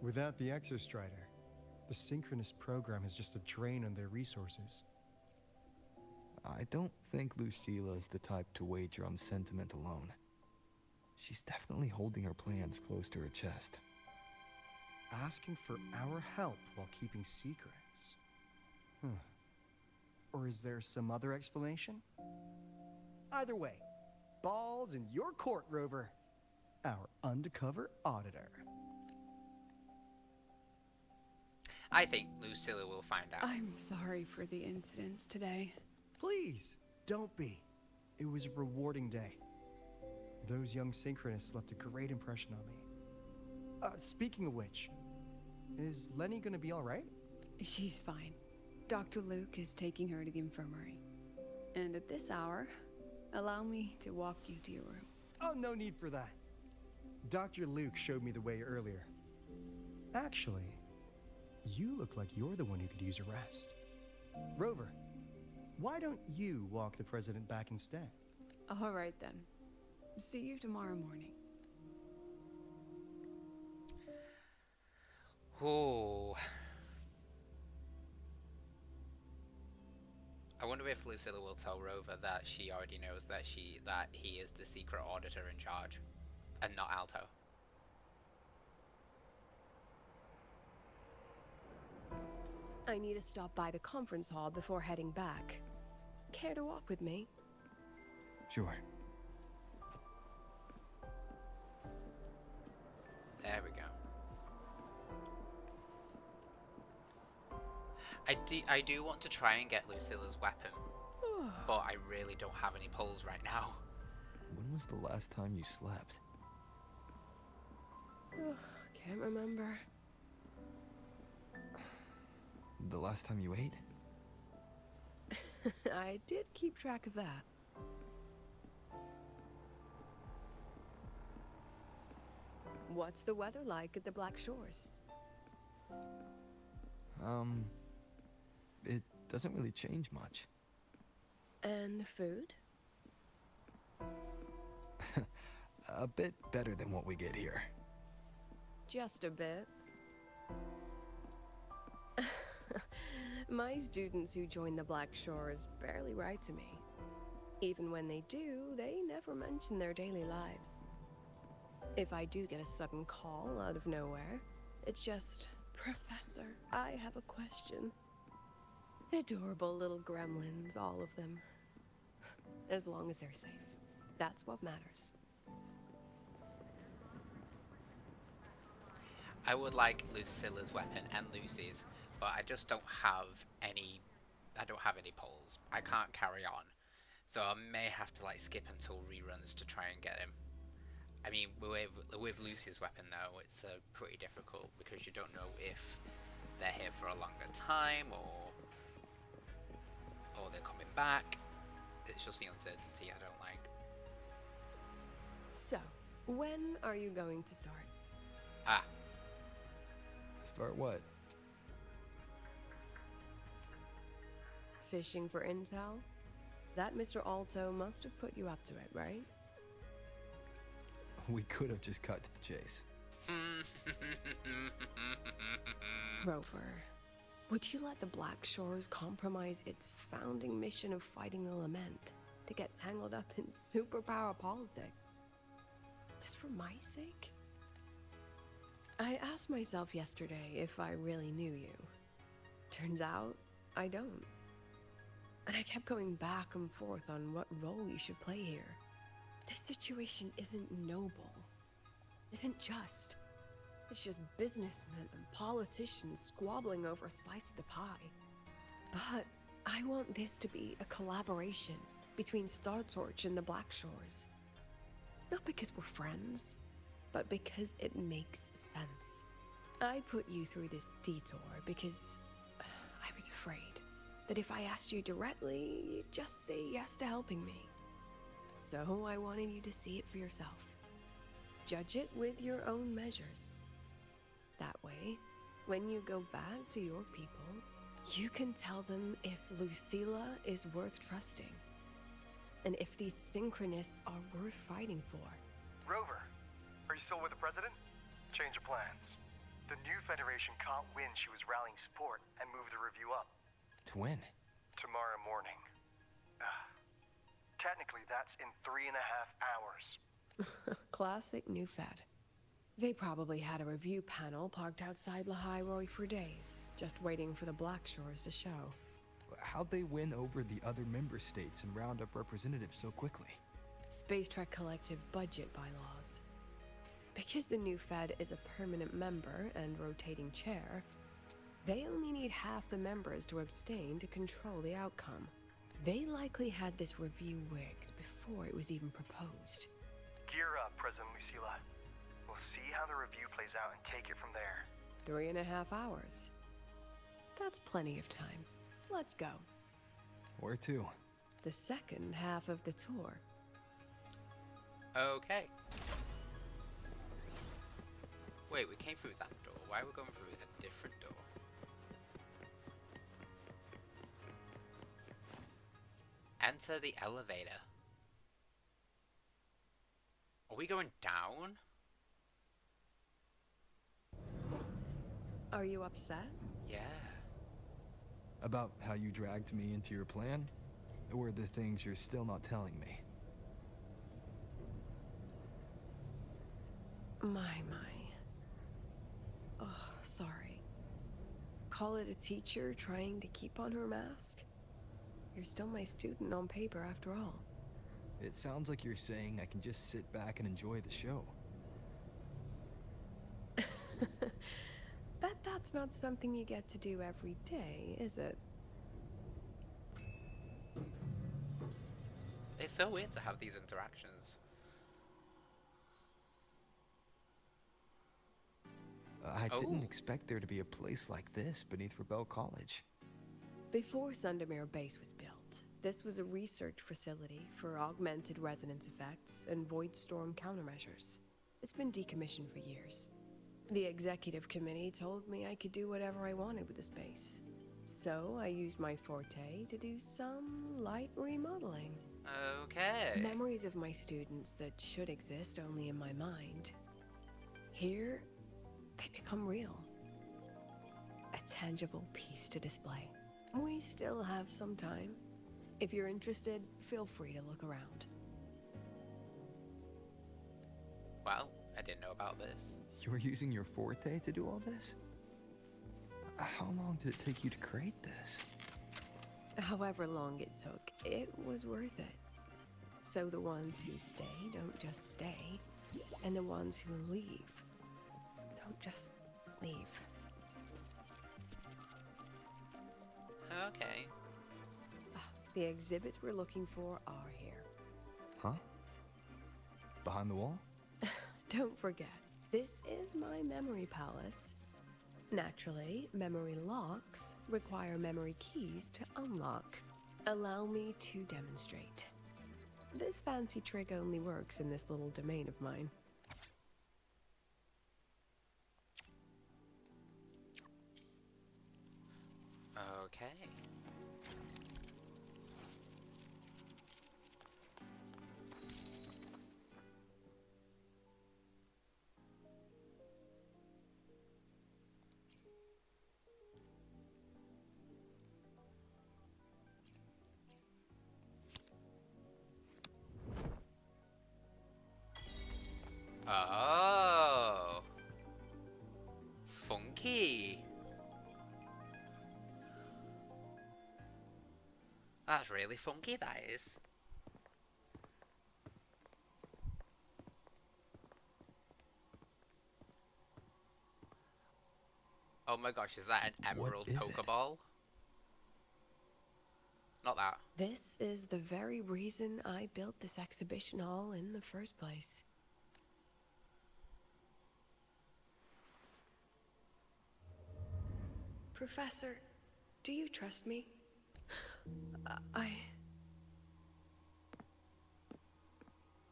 Without the Exostrider, the synchronous program is just a drain on their resources. I don't think Lucilla's the type to wager on sentiment alone. She's definitely holding her plans close to her chest. Asking for our help while keeping secrets. Or is there some other explanation? Either way, ball's in your court, Rover. Our undercover auditor. I think Lucilla will find out. I'm sorry for the incidents today. Please, don't be. It was a rewarding day. Those young synchronists left a great impression on me. Speaking of which, is Lenny gonna be alright? She's fine. Dr. Luke is taking her to the infirmary. And at this hour, allow me to walk you to your room. Oh, no need for that. Dr. Luke showed me the way earlier. Actually, you look like you're the one who could use a rest. Rover, why don't you walk the president back instead? All right then. See you tomorrow morning. Ooh. I wonder if Lucilla will tell Rover that she already knows that he is the secret auditor in charge, and not Alto. I need to stop by the conference hall before heading back. Care to walk with me? Sure. There we go. I do want to try and get Lucilla's weapon, but I really don't have any pulls right now. When was the last time you slept? Can't remember. The last time you ate? I did keep track of that. What's the weather like at the Black Shores? It doesn't really change much. And the food? A bit better than what we get here. Just a bit. My students who join the Black Shores barely write to me. Even when they do, they never mention their daily lives. If I do get a sudden call out of nowhere, it's just, Professor, I have a question. Adorable little gremlins, all of them. As long as they're safe. That's what matters. I would like Lucilla's weapon and Lucy's, but I just don't have any. I don't have any polls. I can't carry on, so I may have to like skip until reruns to try and get him. I mean, with Lucy's weapon though, it's pretty difficult because you don't know if they're here for a longer time or they're coming back. It's just the uncertainty I don't like. So, when are you going to start? Start what? Fishing for intel? That Mr. Alto must have put you up to it, right? We could have just cut to the chase. Rover, Would you let the Black Shores compromise its founding mission of fighting the Lament to get tangled up in superpower politics? Just for my sake? I asked myself yesterday if I really knew you. Turns out, I don't. And I kept going back and forth on what role you should play here. This situation isn't noble, isn't just. It's just businessmen and politicians squabbling over a slice of the pie. But I want this to be a collaboration between Star Torch and the Black Shores. Not because we're friends, but because it makes sense. I put you through this detour because I was afraid that if I asked you directly, you'd just say yes to helping me. So I wanted you to see it for yourself. Judge it with your own measures. That way, when you go back to your people, you can tell them if Lucilla is worth trusting, and if these synchronists are worth fighting for. Rover, are you still with the president? Change of plans. The new Federation can't win. She was rallying support and moved the review up. To when? Tomorrow morning. Technically, that's in 3.5 hours. Classic new Fed. They probably had a review panel parked outside Lahai for days, just waiting for the Black Shores to show. How'd they win over the other member states and round up representatives so quickly? Space Trek Collective budget bylaws. Because the new Fed is a permanent member and rotating chair, they only need half the members to abstain to control the outcome. They likely had this review rigged before it was even proposed. Gear up, President Lucilla. We'll see how the review plays out and take it from there. 3.5 hours. That's plenty of time. Let's go. Where to? The second half of the tour. Okay. Wait, we came through that door. Why are we going through a different door? Enter the elevator. Are we going down? Are you upset? Yeah. About how you dragged me into your plan? Or the things you're still not telling me? My. Oh, sorry. Call it a teacher trying to keep on her mask? You're still my student on paper after all. It sounds like you're saying I can just sit back and enjoy the show. Bet that's not something you get to do every day, is it? It's so weird to have these interactions. I didn't expect there to be a place like this beneath Rebel College. Before Sundermere Base was built, this was a research facility for augmented resonance effects and void storm countermeasures. It's been decommissioned for years. The executive committee told me I could do whatever I wanted with the space. So I used my forte to do some light remodeling. Okay. Memories of my students that should exist only in my mind. Here, they become real. A tangible piece to display. We still have some time. If you're interested, feel free to look around. Well, I didn't know about this. You were using your forte to do all this? How long did it take you to create this? However long it took, it was worth it. So the ones who stay don't just stay, and the ones who leave don't just leave. Okay. The exhibits we're looking for are here. Huh? Behind the wall? Don't forget, this is my memory palace. Naturally, memory locks require memory keys to unlock. Allow me to demonstrate. This fancy trick only works in this little domain of mine. Okay. That's really funky, that is. Oh my gosh, is that an emerald Pokeball? Not that. This is the very reason I built this exhibition hall in the first place. Professor, do you trust me?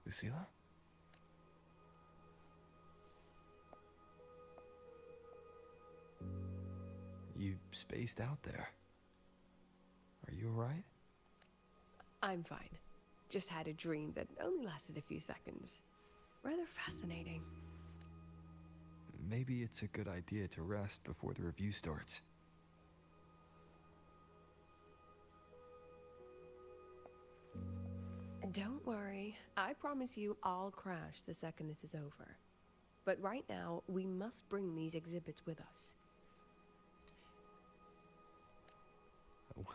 Lucilla? You spaced out there. Are you alright? I'm fine. Just had a dream that only lasted a few seconds. Rather fascinating. Maybe it's a good idea to rest before the review starts. Don't worry. I promise you I'll crash the second this is over. But right now, we must bring these exhibits with us.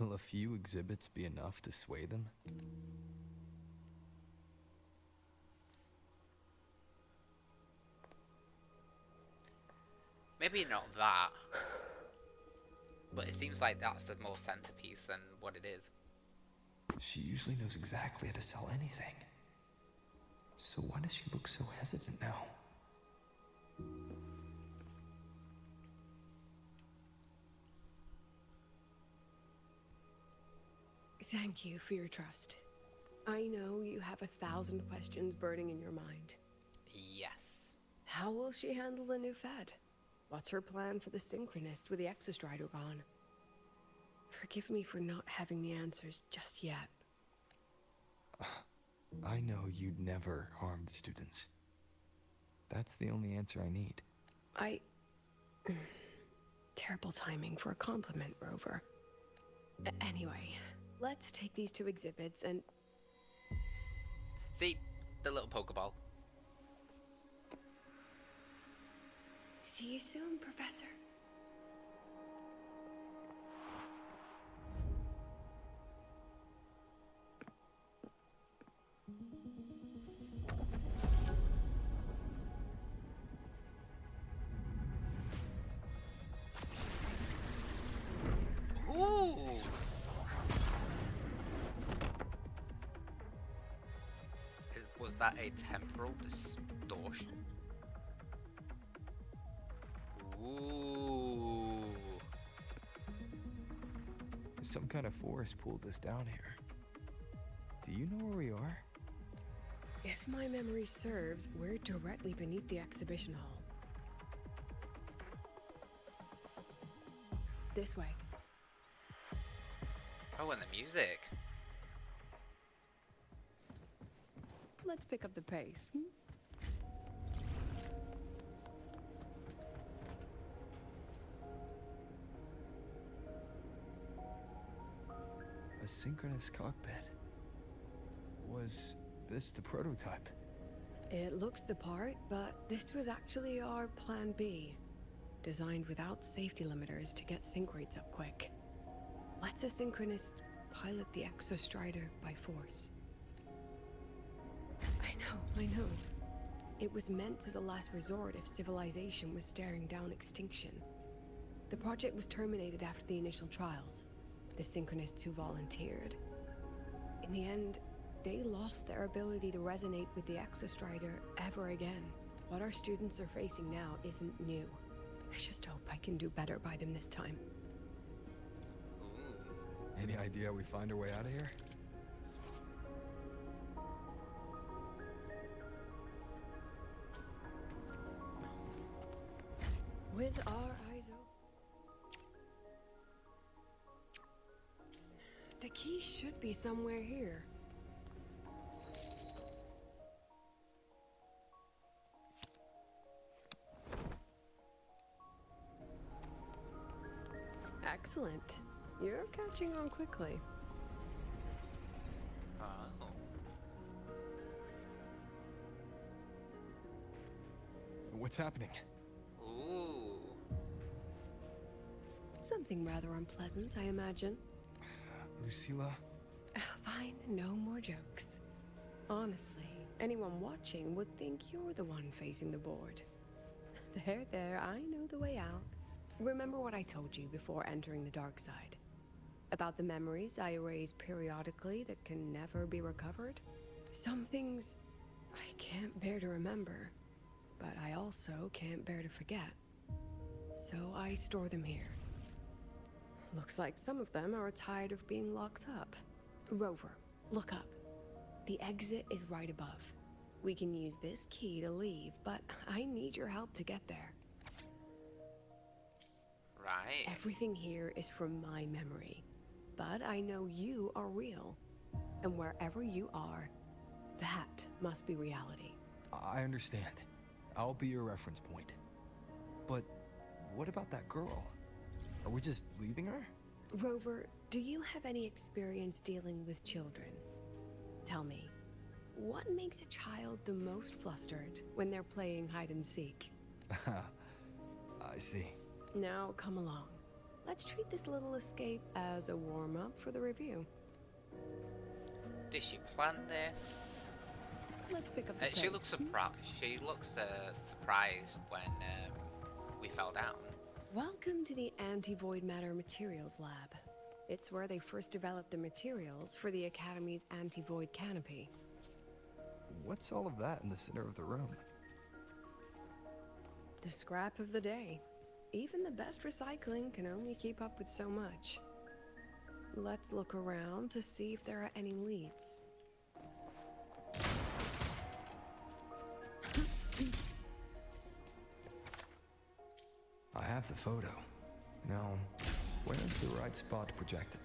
Will a few exhibits be enough to sway them? Maybe not that. But it seems like that's the more centerpiece than what it is. She usually knows exactly how to sell anything. So why does she look so hesitant now? Thank you for your trust. I know you have 1,000 questions burning in your mind. Yes. How will she handle the new Fed? What's her plan for the Synchronist with the Exostrider gone? Forgive me for not having the answers just yet. I know you'd never harm the students. That's the only answer I need. Terrible timing for a compliment, Rover. Anyway, let's take these 2 exhibits and... See? The little Pokeball. See you soon, Professor. Ooh! Was that a temporal distortion? Ooh. Some kind of force pulled us down here. Do you know where we are? If my memory serves, we're directly beneath the exhibition hall. This way. Oh, and the music. Let's pick up the pace. A synchronous cockpit. Was this the prototype? It looks the part, but this was actually our plan B. Designed without safety limiters to get sync rates up quick. Lets a synchronist pilot the Exostrider by force. I know. It was meant as a last resort if civilization was staring down extinction. The project was terminated after the initial trials. The synchronists who volunteered. In the end, they lost their ability to resonate with the Exostrider ever again. What our students are facing now isn't new. I just hope I can do better by them this time. Any idea how we find our way out of here? With our eyes open. The key should be somewhere here. Excellent. You're catching on quickly. Oh. What's happening? Ooh. Something rather unpleasant, I imagine. Lucilla, Fine, no more jokes. Honestly, anyone watching would think you're the one facing the board. There, I know the way out. Remember what I told you before entering the dark side? About the memories I erase periodically that can never be recovered? Some things I can't bear to remember, but I also can't bear to forget. So I store them here. Looks like some of them are tired of being locked up. Rover, look up. The exit is right above. We can use this key to leave, but I need your help to get there. Right. Everything here is from my memory, but I know you are real. And wherever you are, that must be reality. I understand. I'll be your reference point. But what about that girl? Are we just leaving her? Rover, do you have any experience dealing with children? Tell me, what makes a child the most flustered when they're playing hide and seek? I see. Now, come along. Let's treat this little escape as a warm-up for the review. Did she plan this? Let's pick up the She pace. looks surprised. She looks surprised when we fell down. Welcome to the Anti-Void Matter Materials Lab. It's where they first developed the materials for the Academy's anti-void canopy. What's all of that in the center of the room? The scrap of the day. Even the best recycling can only keep up with so much. Let's look around to see if there are any leads. I have the photo. Now, where's the right spot to project it?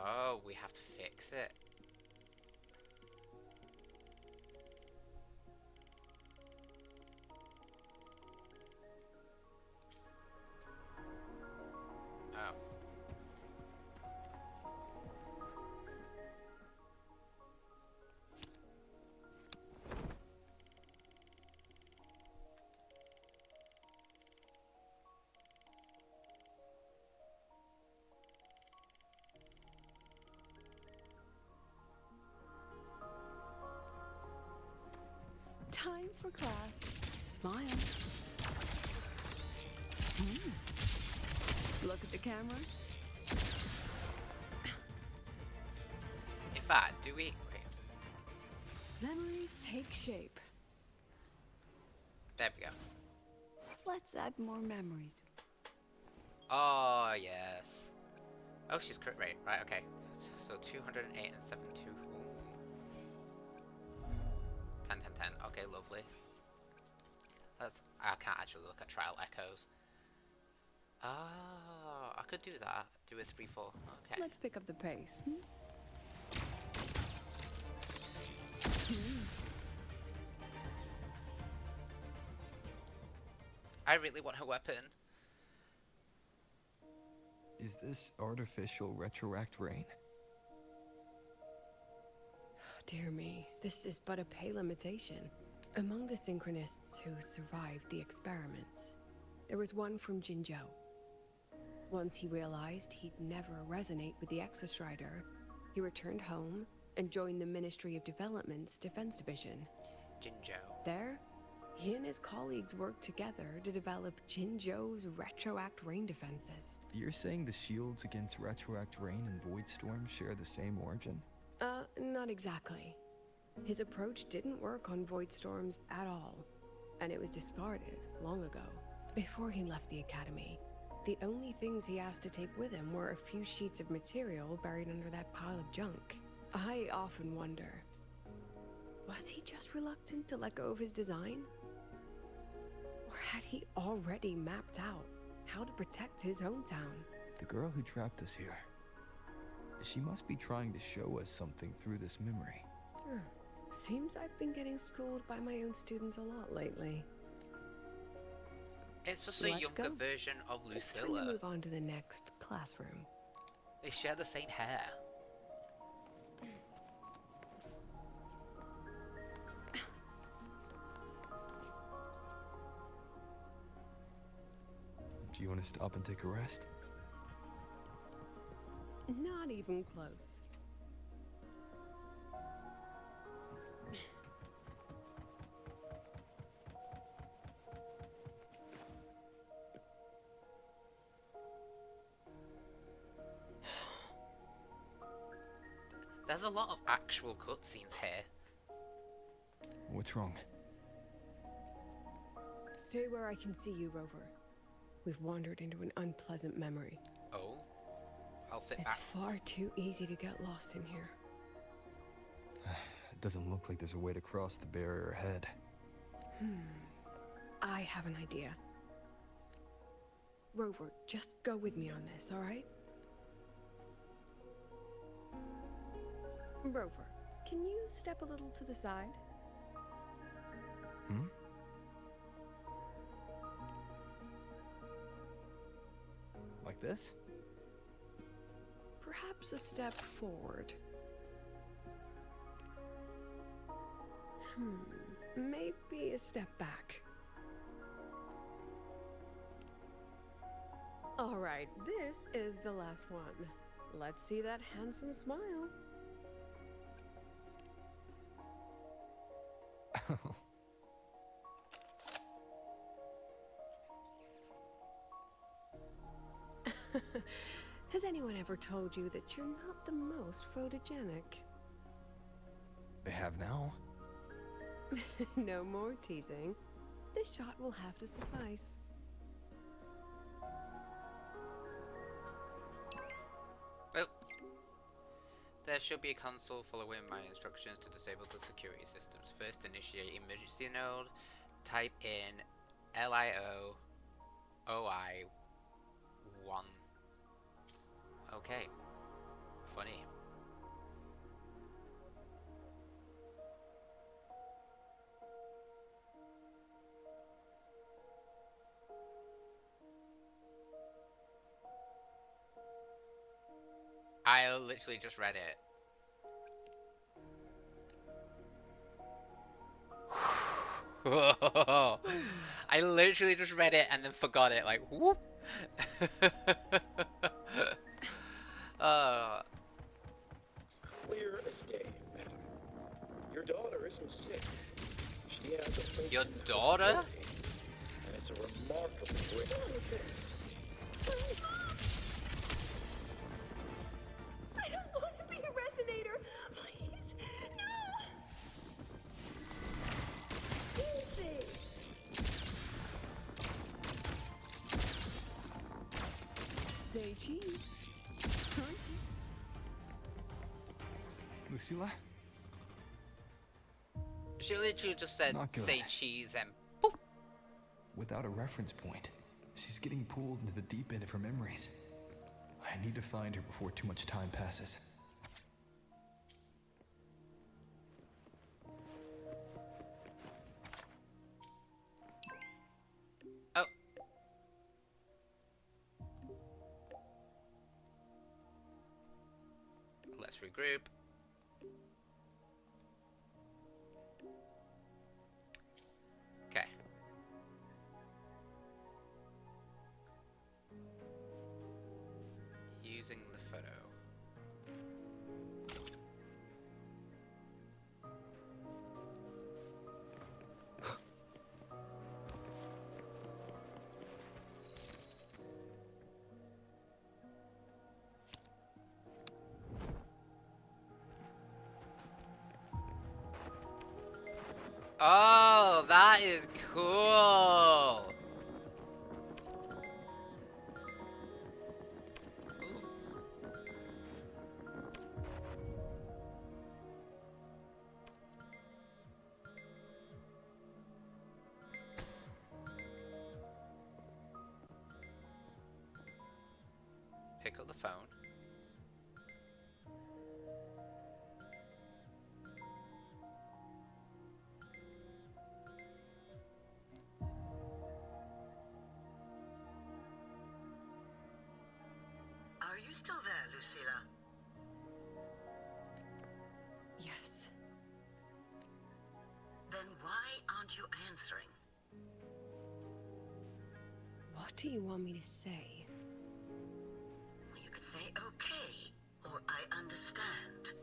Oh, we have to fix it. Oh. Time for class. Smile. Look at the camera. In fact, do we... Wait. Memories take shape. There we go. Let's add more memories. Oh, yes. Oh, she's crit rate. Right, okay. So 208 and 72. Ooh. 10, 10, 10. Okay, lovely. I can't actually look at trial echoes. Oh, I could do that. Do a 3, 4. Okay. Let's pick up the pace. I really want her weapon. Is this artificial retroact rain? Dear me, this is but a pale imitation. Among the synchronists who survived the experiments, there was one from Jinzhou. Once he realized he'd never resonate with the Exostrider, he returned home and joined the Ministry of Development's Defense Division. Jinzhou. There, he and his colleagues worked together to develop Jinzhou's retroact rain defenses. You're saying the shields against retroact rain and void storm share the same origin? Not exactly. His approach didn't work on void storms at all, and it was discarded long ago. Before he left the Academy, the only things he asked to take with him were a few sheets of material buried under that pile of junk. I often wonder, was he just reluctant to let go of his design? Or had he already mapped out how to protect his hometown? The girl who trapped us here. She must be trying to show us something through this memory. Seems I've been getting schooled by my own students a lot lately. It's just a Let's younger go. version of It's time to Lucilla. move on to the next classroom. They share the same hair. Do you want to stop and take a rest? Not even close. There's a lot of actual cutscenes here. What's wrong? Stay where I can see you, Rover. We've wandered into an unpleasant memory. Oh? I'll sit It's back. far too easy to get lost in here. It doesn't look like there's a way to cross the barrier ahead. I have an idea. Rover, just go with me on this, alright? Rover, can you step a little to the side? Hmm? Like this? Perhaps a step forward. Maybe a step back. Alright, this is the last one. Let's see that handsome smile. Has anyone ever told you that you're not the most photogenic? They have now? No more teasing. This shot will have to suffice. Well, there should be a console following my instructions to disable the security systems. First, initiate emergency node. Type in LIOOI1. Okay. Funny. I literally just read it. I literally just read it and then forgot it, like, whoop. Clear escape. Your daughter isn't sick. She has a full Your daughter? and it's a remarkable breakthrough. I don't want to be a resonator. Please, no. Easy. Say cheese. Lucilla? She literally just said, Not good. say cheese and Without a reference point, she's getting pulled into the deep end of her memories. I need to find her before too much time passes. oh. Let's regroup. Okay. Using the photo. Oh, that is cool. Pick up the phone. still there, Lucilla? Yes. Then why aren't you answering? What do you want me to say? Well, you could say okay, or I understand.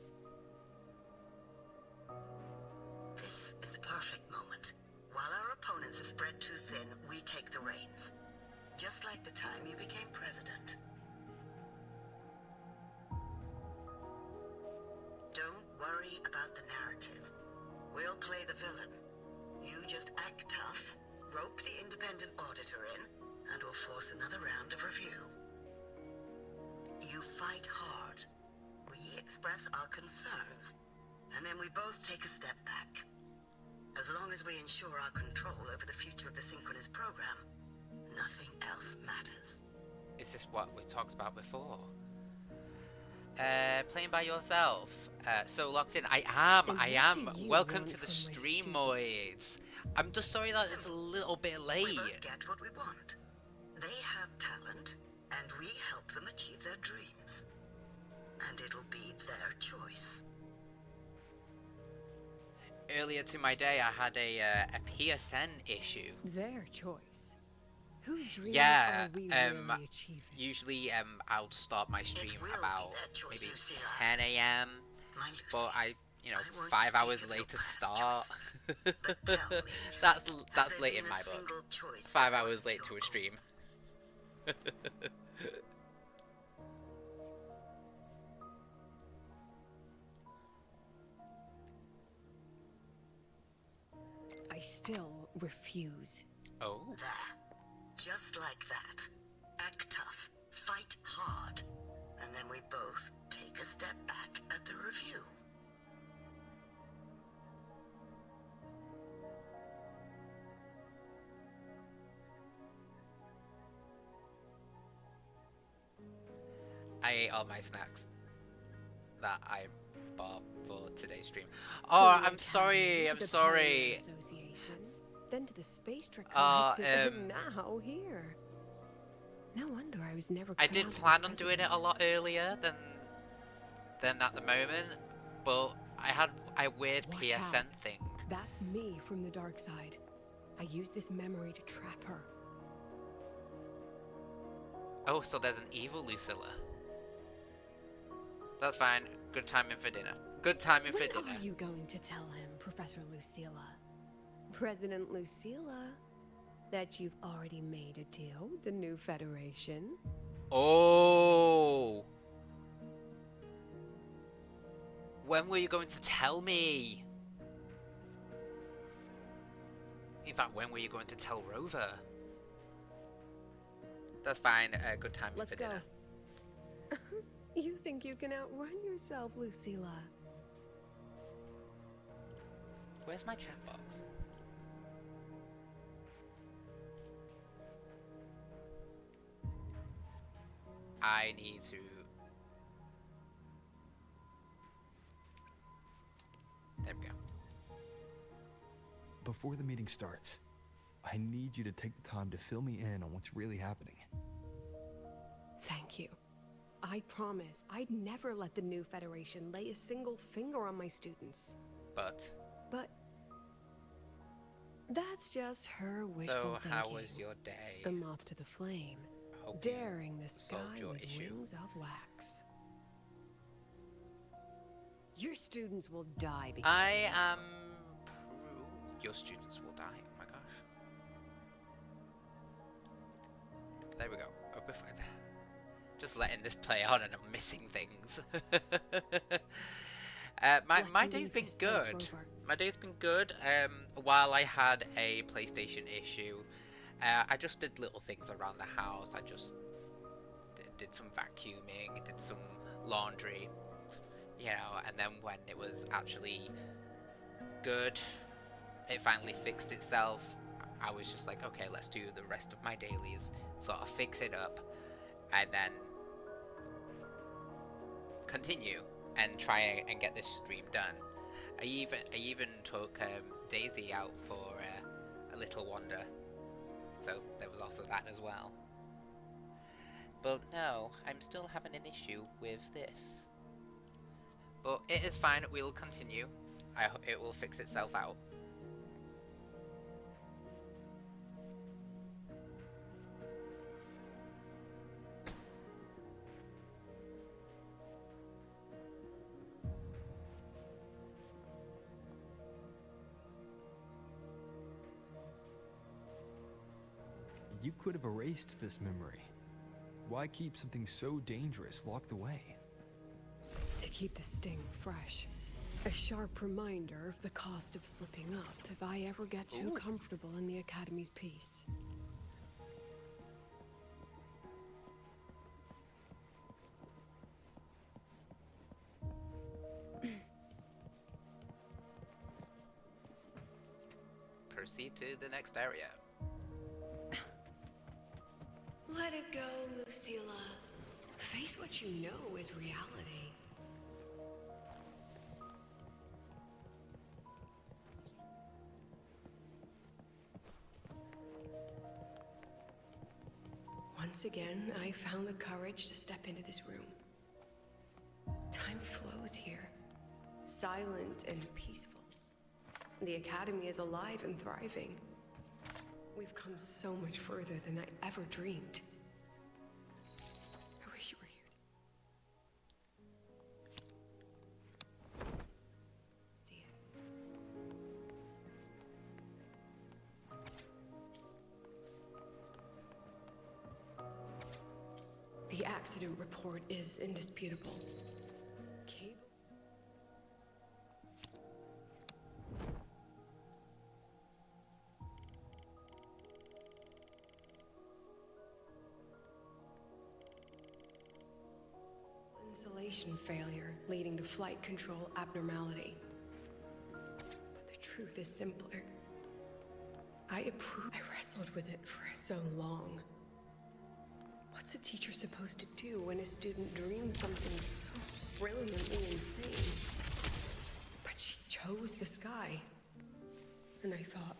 This is the perfect moment. While our opponents are spread too thin, we take the reins. Just like the time you became president. Don't worry about the narrative. We'll play the villain. You just act tough, rope the independent auditor in, and we'll force another round of review. You fight hard. We express our concerns, and then we both take a step back. As long as we ensure our control over the future of the Synchronous program, nothing else matters. Is this what we talked about before? Playing by yourself. So locked in. I am. Welcome to the Streamoids. I'm just sorry that it's a little bit late. We both get what we want. They have talent, and we help them achieve their dreams. And it'll be their choice. Earlier to my day, I had a PSN issue. Their choice. Whose dreams Yeah, are we really achieving? usually I'll start my stream about maybe 10 a.m. But I 5 hours late to start. that's late in my book. 5 hours late to a stream. I still refuse. Oh. There. Just like that. Act tough. Fight hard. And then we both take a step back at the review. I ate all my snacks that I bought for today's stream. Oh, I'm sorry. I'm sorry. Then to the space trick and now here. No wonder I was never. I did plan on doing it a lot earlier than at the moment, but I had a weird PSN thing. That's me from the dark side. I used this memory to trap her. Oh, so there's an evil Lucilla. That's fine. Good timing for dinner. Good timing for dinner. When are you going to tell him, Professor Lucilla? President Lucilla, that you've already made a deal with the new Federation? Oh! When were you going to tell me? In fact, when were you going to tell Rover? That's fine. Good timing for dinner. You think you can outrun yourself, Lucilla? Where's my chat box? I need to... There we go. Before the meeting starts, I need you to take the time to fill me in on what's really happening. Thank you. I promise I'd never let the new Federation lay a single finger on my students. But that's just her wishful thinking. So how was your day? A moth to the flame, daring the sky with wings of wax. Your students will die because your students will die. Oh my gosh. There we go. Oh, before just letting this play on and I'm missing things. My day's been good. My day's been good. While I had a PlayStation issue, I just did little things around the house. I just did some vacuuming, did some laundry, and then when it was actually good, it finally fixed itself. I was just like, okay, let's do the rest of my dailies, sort of fix it up, and then continue and try and get this stream done. I even took Daisy out for a little wander, so there was also that as well. But no, I'm still having an issue with this. But it is fine, we'll continue. I hope it will fix itself out. You could have erased this memory. Why keep something so dangerous locked away? To keep the sting fresh. A sharp reminder of the cost of slipping up if I ever get too comfortable in the Academy's peace. Proceed to the next area. Let it go, Lucilla. Face what you know is reality. Once again, I found the courage to step into this room. Time flows here, silent and peaceful. The Academy is alive and thriving. We've come so much further than I ever dreamed. I wish you were here. See it. The accident report is indisputable. Insulation failure leading to flight control abnormality. But the truth is simpler. I wrestled with it for so long. What's a teacher supposed to do when a student dreams something so brilliantly insane? But she chose the sky. And I thought,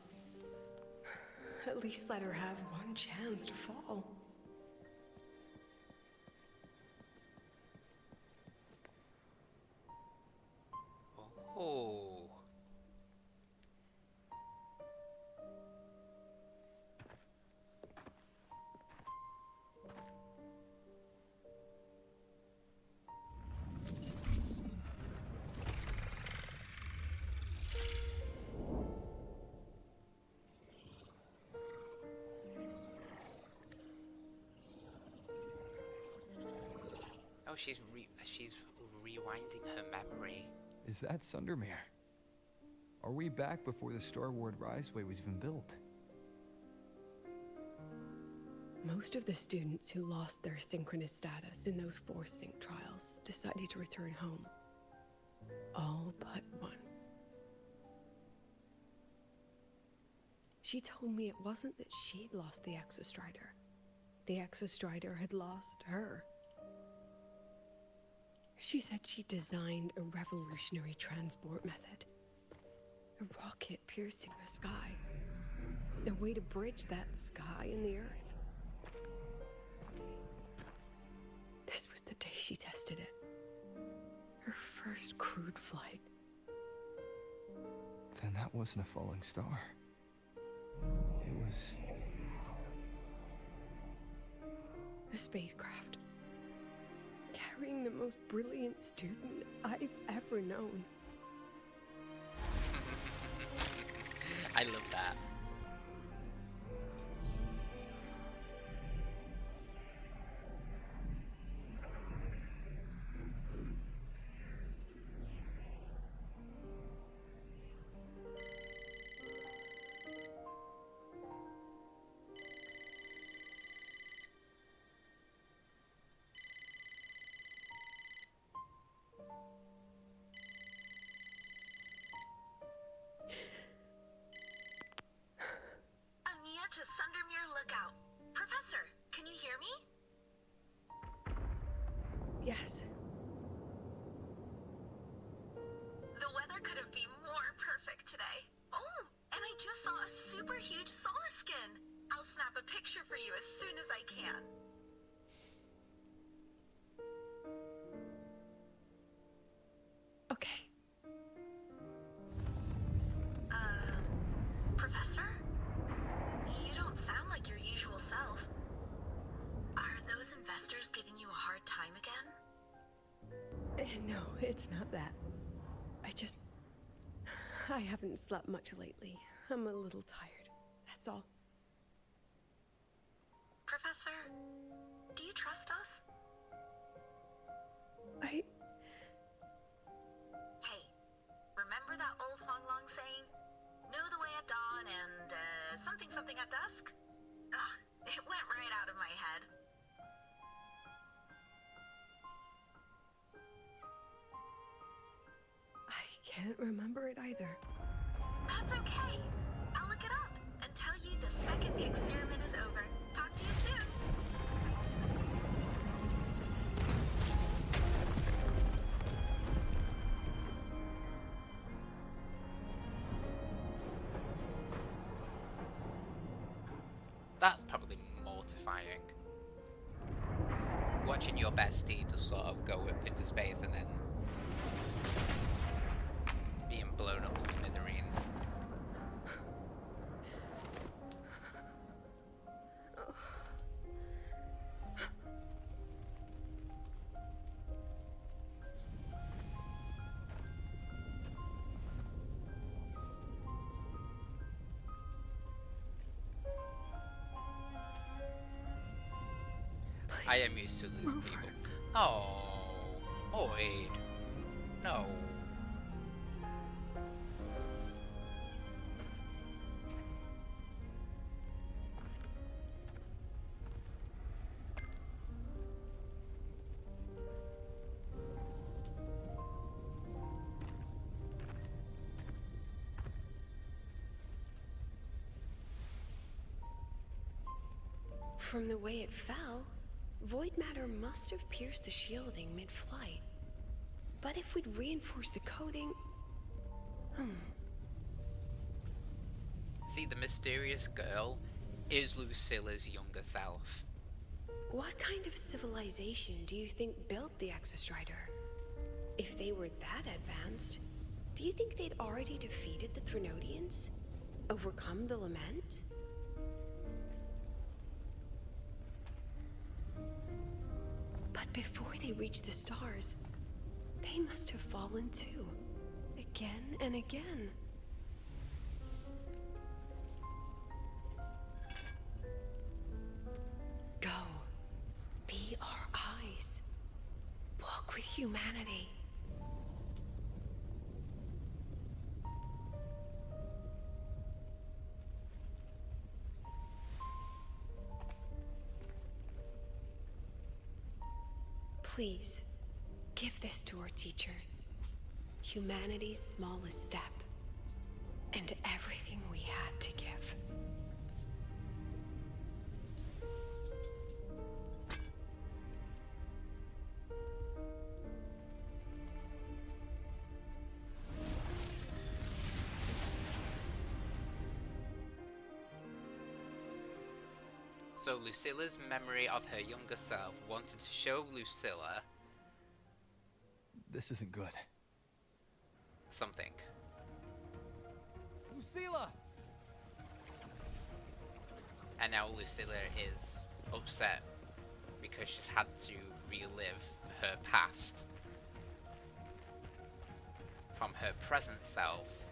at least let her have one chance to fall. Oh. Oh, she's rewinding her memory. Is that Sundermere? Are we back before the Star Ward Riseway was even built? Most of the students who lost their synchronous status in those force sync trials decided to return home. All but one. She told me it wasn't that she'd lost the Exostrider. The Exostrider had lost her. She said she designed a revolutionary transport method. A rocket piercing the sky. A way to bridge that sky and the Earth. This was the day she tested it. Her first crewed flight. Then that wasn't a falling star. It was... a spacecraft. Carrying the most brilliant student I've ever known. I love that. To Sundermere Lookout. Professor, can you hear me? Yes. The weather couldn't be more perfect today. Oh, and I just saw a super huge Solaskin. I'll snap a picture for you as soon as I can. It's not that. I haven't slept much lately. I'm a little tired. That's all. Professor, do you trust us? I... Hey, remember that old Huanglong saying? Know the way at dawn and, something something at dusk? Ugh, it went right out of my head. I can't remember it either. That's okay. I'll look it up and tell you the second the experiment is over. Talk to you soon. That's probably mortifying. Watching your bestie just sort of go up into space and then being blown up to smithereens. I am used to losing people. Oh, Aid. No. From the way it fell, void matter must have pierced the shielding mid-flight. But if we'd reinforced the coating... See, the mysterious girl is Lucilla's younger self. What kind of civilization do you think built the Exostrider? If they were that advanced, do you think they'd already defeated the Threnodians? Overcome the Lament? But before they reached the stars, they must have fallen too. Again and again. Go. Be our eyes. Walk with humanity. Please, give this to our teacher. Humanity's smallest step. And everything we had to give. So Lucilla's memory of her younger self wanted to show Lucilla This isn't good. something. Lucilla! And now Lucilla is upset because she's had to relive her past from her present self,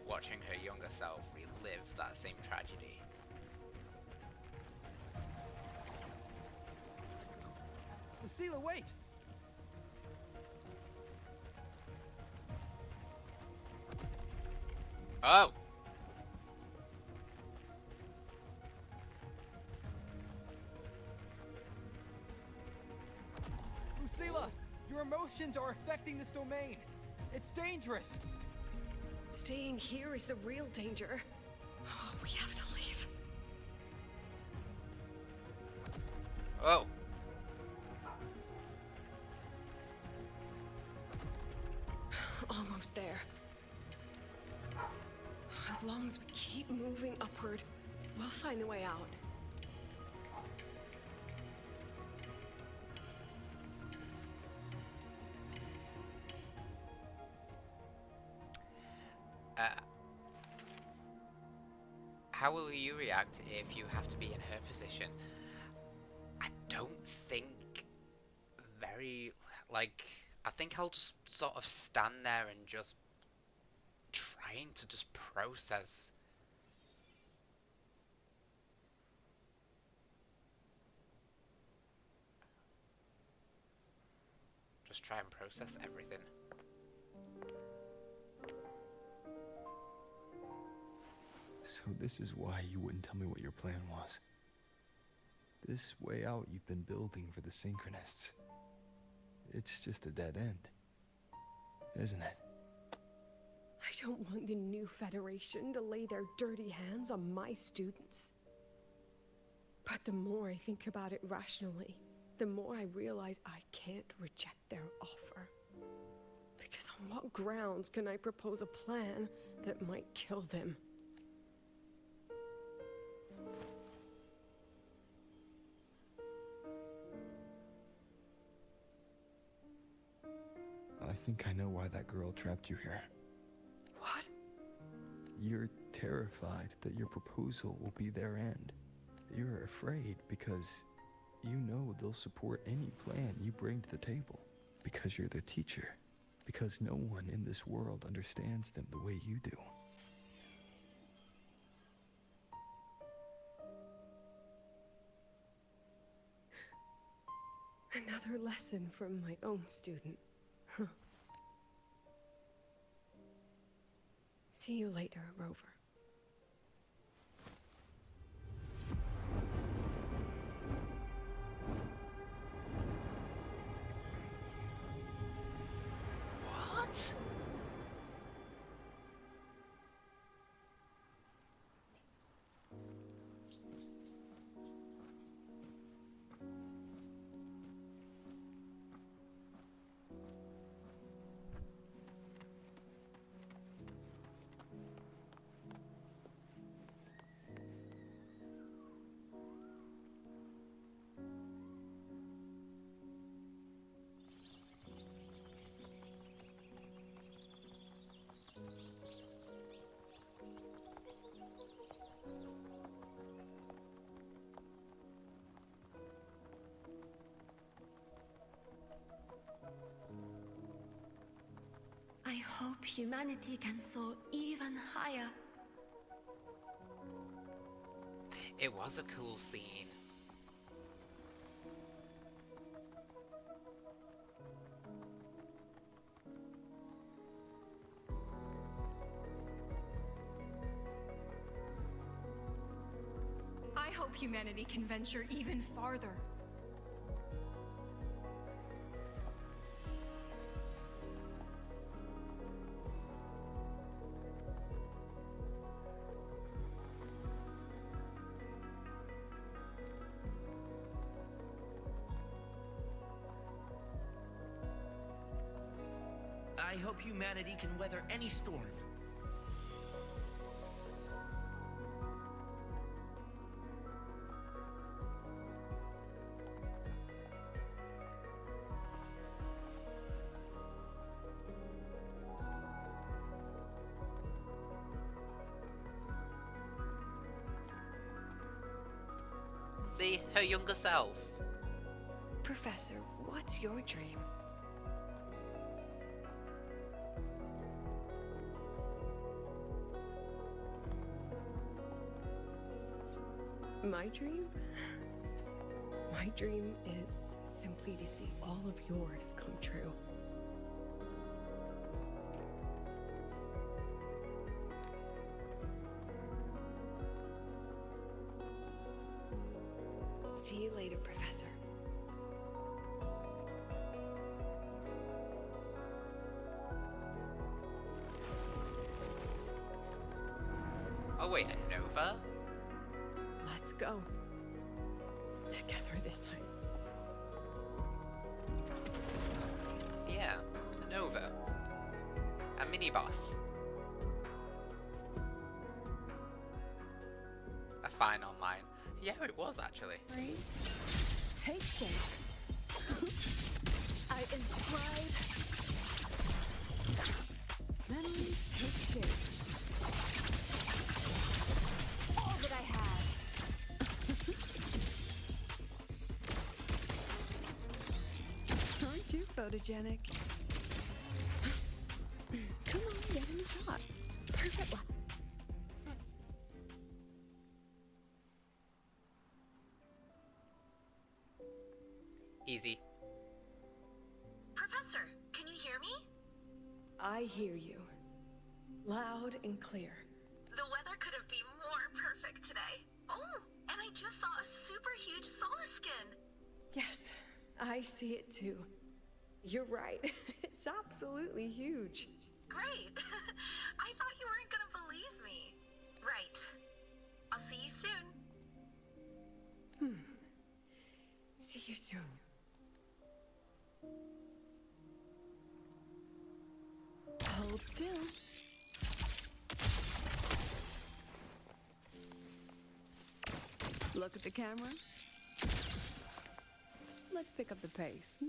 watching her younger self relive that same tragedy. Lucilla, wait! Oh! Lucilla, your emotions are affecting this domain. It's dangerous. Staying here is the real danger. Oh, we have to leave. Oh! Almost there. As long as we keep moving upward, we'll find the way out. How will you react if you have to be in her position? I don't think very, like, I think I'll just sort of stand there and just trying to just process. Just try and process everything. So this is why you wouldn't tell me what your plan was. This way out you've been building for the Synchronists. It's just a dead end, isn't it? I don't want the new Federation to lay their dirty hands on my students. But the more I think about it rationally, the more I realize I can't reject their offer. Because on what grounds can I propose a plan that might kill them? I think I know why that girl trapped you here. What? You're terrified that your proposal will be their end. You're afraid because you know they'll support any plan you bring to the table. Because you're their teacher. Because no one in this world understands them the way you do. Another lesson from my own student. Huh. See you later, Rover. What? I hope humanity can soar even higher. It was a cool scene. I hope humanity can venture even farther. I hope humanity can weather any storm. See, her younger self. Professor, what's your dream? My dream? My dream is simply to see all of yours come true. See you later, Professor. Oh wait, a Nova? Let's go. Together this time. Yeah, a Nova. A mini-boss. A fine online. Yeah, it was actually. Freeze. Take shape. I inscribe. Memories take shape. All that I have. Aren't you photogenic? Easy. Professor, can you hear me? I hear you. Loud and clear. The weather couldn't be more perfect today. Oh, and I just saw a super huge skin. Yes, I see it too. You're right. It's absolutely huge. Great. I thought you weren't gonna believe me. Right. I'll see you soon. See you soon. Hold still. Look at the camera. Let's pick up the pace.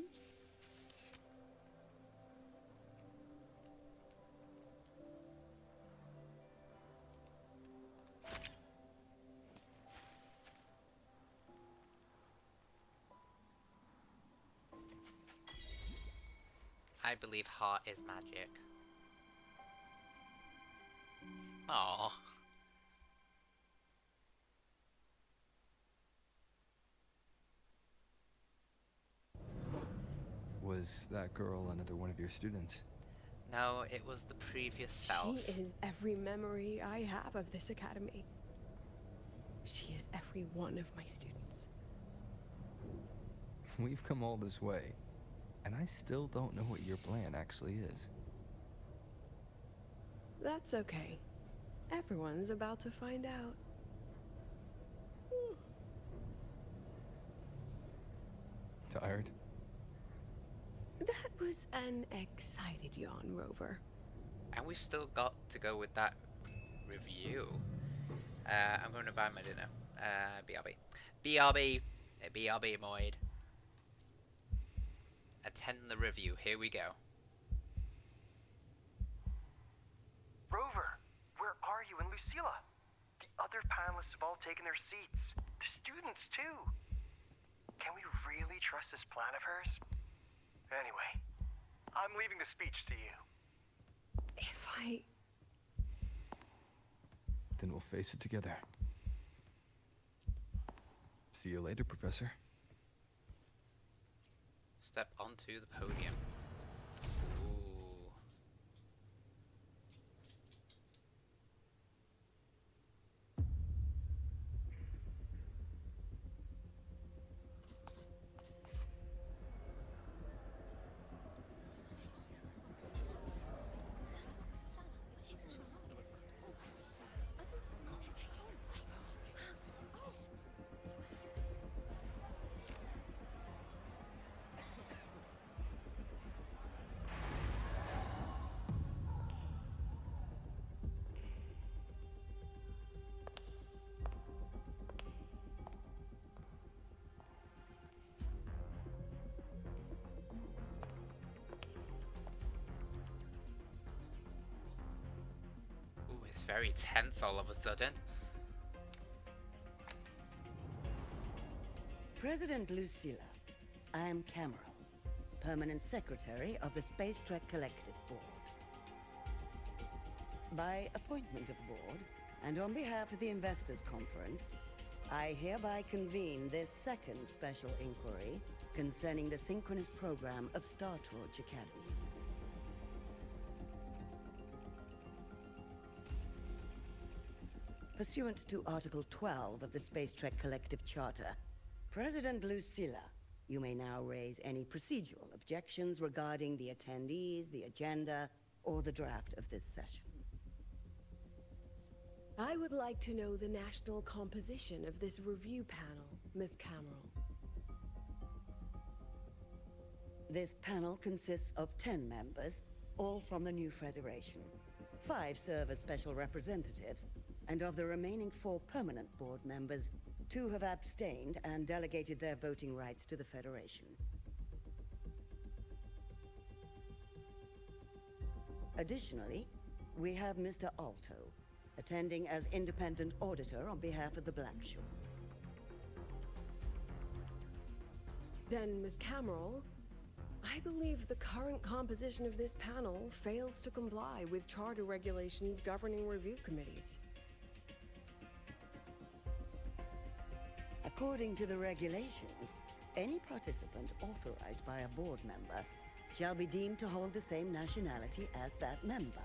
I believe heart is magic. Aww. Was that girl another one of your students? No, it was the previous self. She is every memory I have of this academy. She is every one of my students. We've come all this way, and I still don't know what your plan actually is. That's okay. Everyone's about to find out. Tired? That was an excited yawn, Rover. And we've still got to go with that review. I'm going to buy my dinner. BRB. BRB. BRB, Moid. Attend the review. Here we go. Rover, where are you and Lucilla? The other panelists have all taken their seats. The students, too. Can we really trust this plan of hers? Anyway, I'm leaving the speech to you. If I... Then we'll face it together. See you later, Professor. Step onto the podium. Ooh. It's very tense all of a sudden. President Lucilla, I'm Cameron, Permanent Secretary of the Space Trek Collective Board. By appointment of the board, and on behalf of the Investors Conference, I hereby convene this second special inquiry concerning the synchronous program of Star Torch Academy. Pursuant to Article 12 of the Space Trek Collective Charter, President Lucilla, you may now raise any procedural objections regarding the attendees, the agenda, or the draft of this session. I would like to know the national composition of this review panel, Miss Cameron. This panel consists of 10 members, all from the new Federation. 5 serve as special representatives, and of the remaining 4 permanent board members, 2 have abstained and delegated their voting rights to the Federation. Additionally, we have Mr. Alto, attending as independent auditor on behalf of the Blackshores. Then, Ms. Cameron, I believe the current composition of this panel fails to comply with charter regulations governing review committees. According to the regulations, Any participant authorized by a board member shall be deemed to hold the same nationality as that member.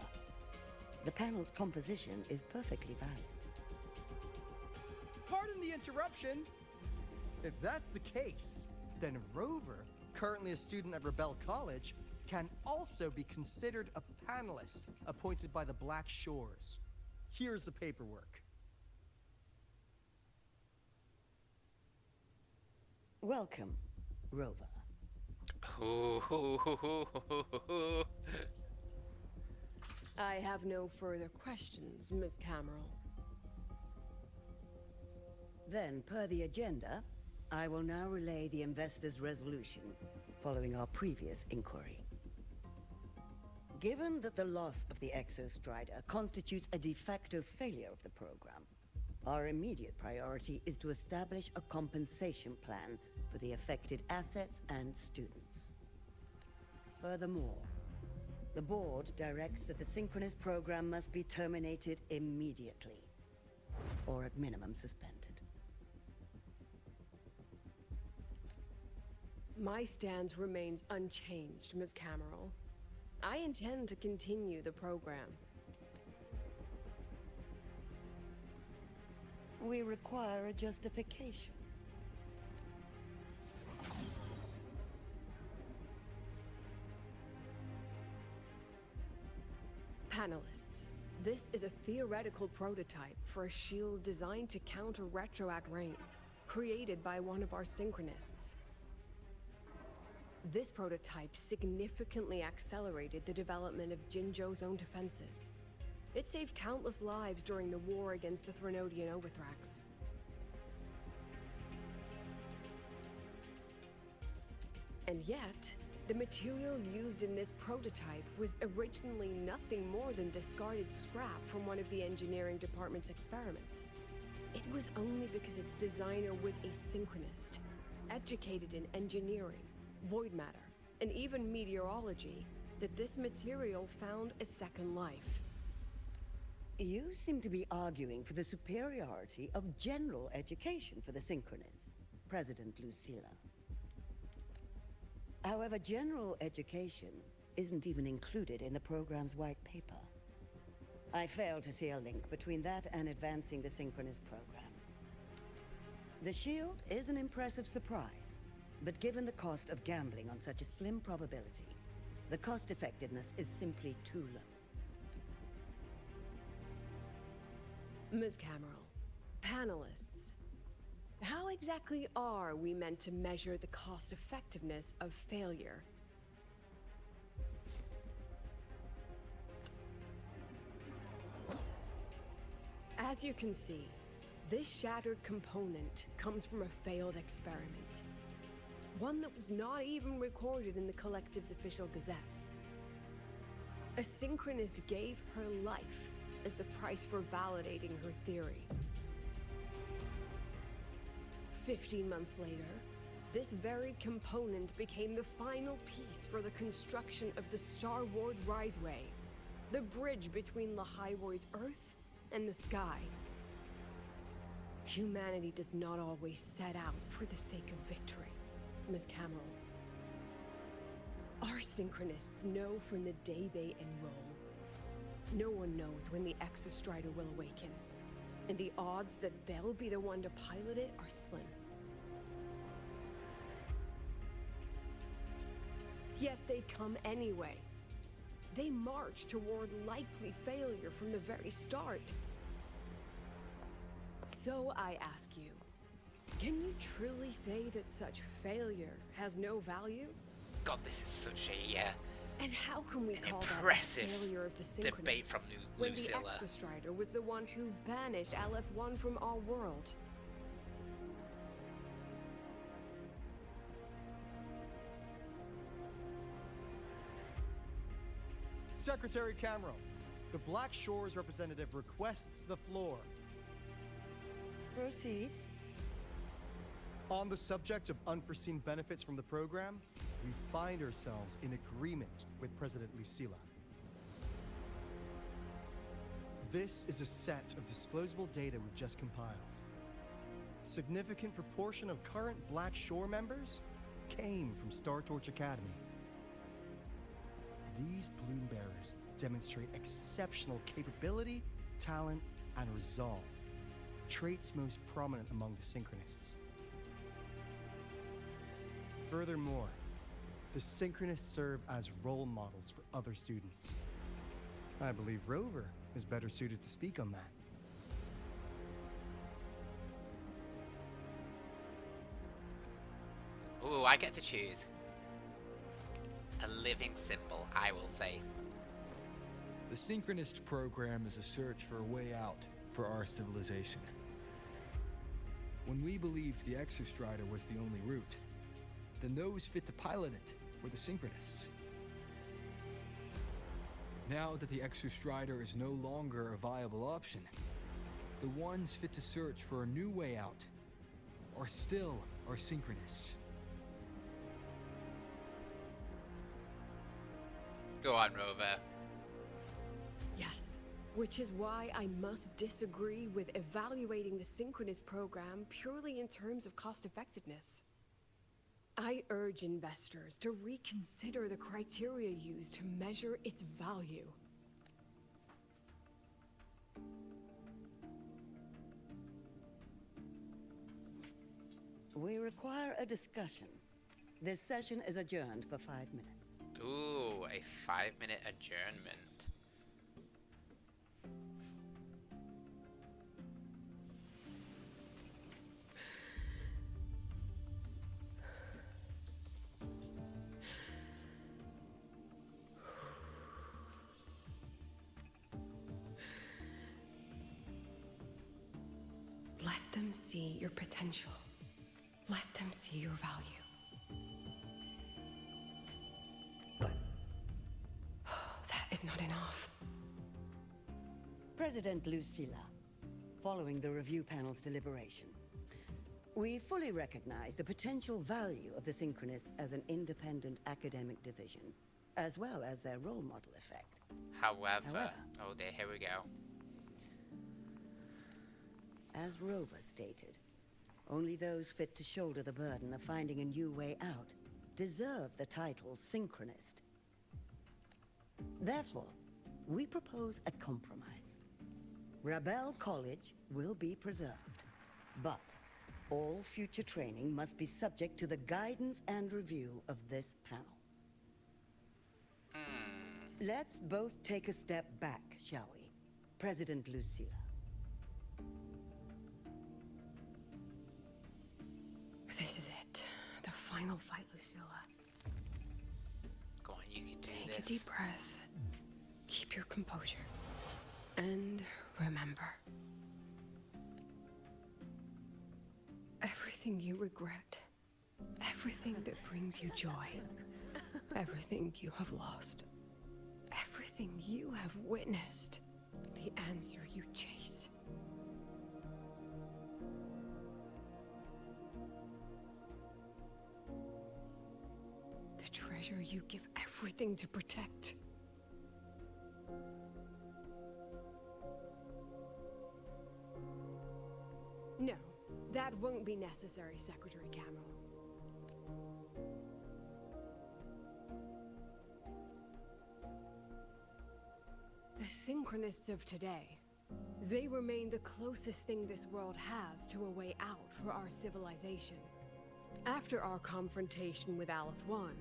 The panel's composition is perfectly valid. Pardon the interruption. If that's the case, then Rover, currently a student at Rebel College, can also be considered a panelist appointed by the Black Shores. Here's the paperwork. Welcome, Rover. I have no further questions, Ms. Cameron. Then, per the agenda, I will now relay the investor's resolution following our previous inquiry. Given that the loss of the Exostrider constitutes a de facto failure of the program, our immediate priority is to establish a compensation plan for the affected assets and students. Furthermore, the board directs that the Synchronous program must be terminated immediately, or at minimum suspended. My stance remains unchanged, Ms. Cameron. I intend to continue the program. We require a justification. Panelists, this is a theoretical prototype for a shield designed to counter retroact rain, created by one of our synchronists. This prototype significantly accelerated the development of Jinzhou's own defenses. It saved countless lives during the war against the Threnodian Overthrax. And yet, the material used in this prototype was originally nothing more than discarded scrap from one of the engineering department's experiments. It was only because its designer was a synchronist, educated in engineering, void matter, and even meteorology, that this material found a second life. You seem to be arguing for the superiority of general education for the Synchronists, President Lucilla. However, general education isn't even included in the program's white paper. I fail to see a link between that and advancing the Synchronist program. The shield is an impressive surprise, but given the cost of gambling on such a slim probability, the cost-effectiveness is simply too low. Ms. Cameron, panelists, how exactly are we meant to measure the cost-effectiveness of failure? As you can see, this shattered component comes from a failed experiment. One that was not even recorded in the Collective's official gazette. A synchronist gave her life as the price for validating her theory. 15 months later, this very component became the final piece for the construction of the Star Ward Riseway, the bridge between Lahaiwoi's Earth and the sky. Humanity does not always set out for the sake of victory, Ms. Cameron. Our synchronists know from the day they enroll. No one knows when the Exostrider will awaken, and the odds that they'll be the one to pilot it are slim. Yet they come anyway. They march toward likely failure from the very start. So I ask you, can you truly say that such failure has no value? God, this is such a And how can we call that a impressive failure of the debate from Synchronists when the Lucilla. Exostrider was the one who banished LF1 from our world? Secretary Cameron, the Black Shores representative requests the floor. Proceed. On the subject of unforeseen benefits from the program, we find ourselves in agreement with President Lucilla. This is a set of disclosable data we've just compiled. significant proportion of current Black Shore members came from Star Torch Academy. These Bloom Bearers demonstrate exceptional capability, talent, and resolve, traits most prominent among the Synchronists. Furthermore, the Synchronists serve as role models for other students. I believe Rover is better suited to speak on that. Ooh, I get to choose. A living symbol, I will say. The Synchronist program is a search for a way out for our civilization. When we believed the Exostrider was the only route, then those fit to pilot it were the Synchronists. Now that the Exostrider is no longer a viable option, the ones fit to search for a new way out are still our Synchronists. Go on, Rover. Yes, which is why I must disagree with evaluating the Synchronist program purely in terms of cost effectiveness. I urge investors to reconsider the criteria used to measure its value. We require a discussion. This session is adjourned for 5 minutes. Ooh, a 5-minute adjournment. Let them see your potential. Let them see your value. That is not enough. President Lucilla, following the review panel's deliberation, we fully recognize the potential value of the Synchronists as an independent academic division, as well as their role model effect. However, oh dear, here we go. As Rover stated, only those fit to shoulder the burden of finding a new way out deserve the title Synchronist. Therefore, we propose a compromise. Rebel College will be preserved, but all future training must be subject to the guidance and review of this panel. Let's both take a step back, shall we? President Lucilla. This is it. The final fight, Lucilla. Go on, you can do Take this. a deep breath. Keep your composure. And remember, everything you regret, everything that brings you joy, everything you have lost, everything you have witnessed, the answer you chase. The treasure you give everything to protect. No, that won't be necessary, Secretary Cameron. The Synchronists of today, they remain the closest thing this world has to a way out for our civilization. After our confrontation with Aleph 1,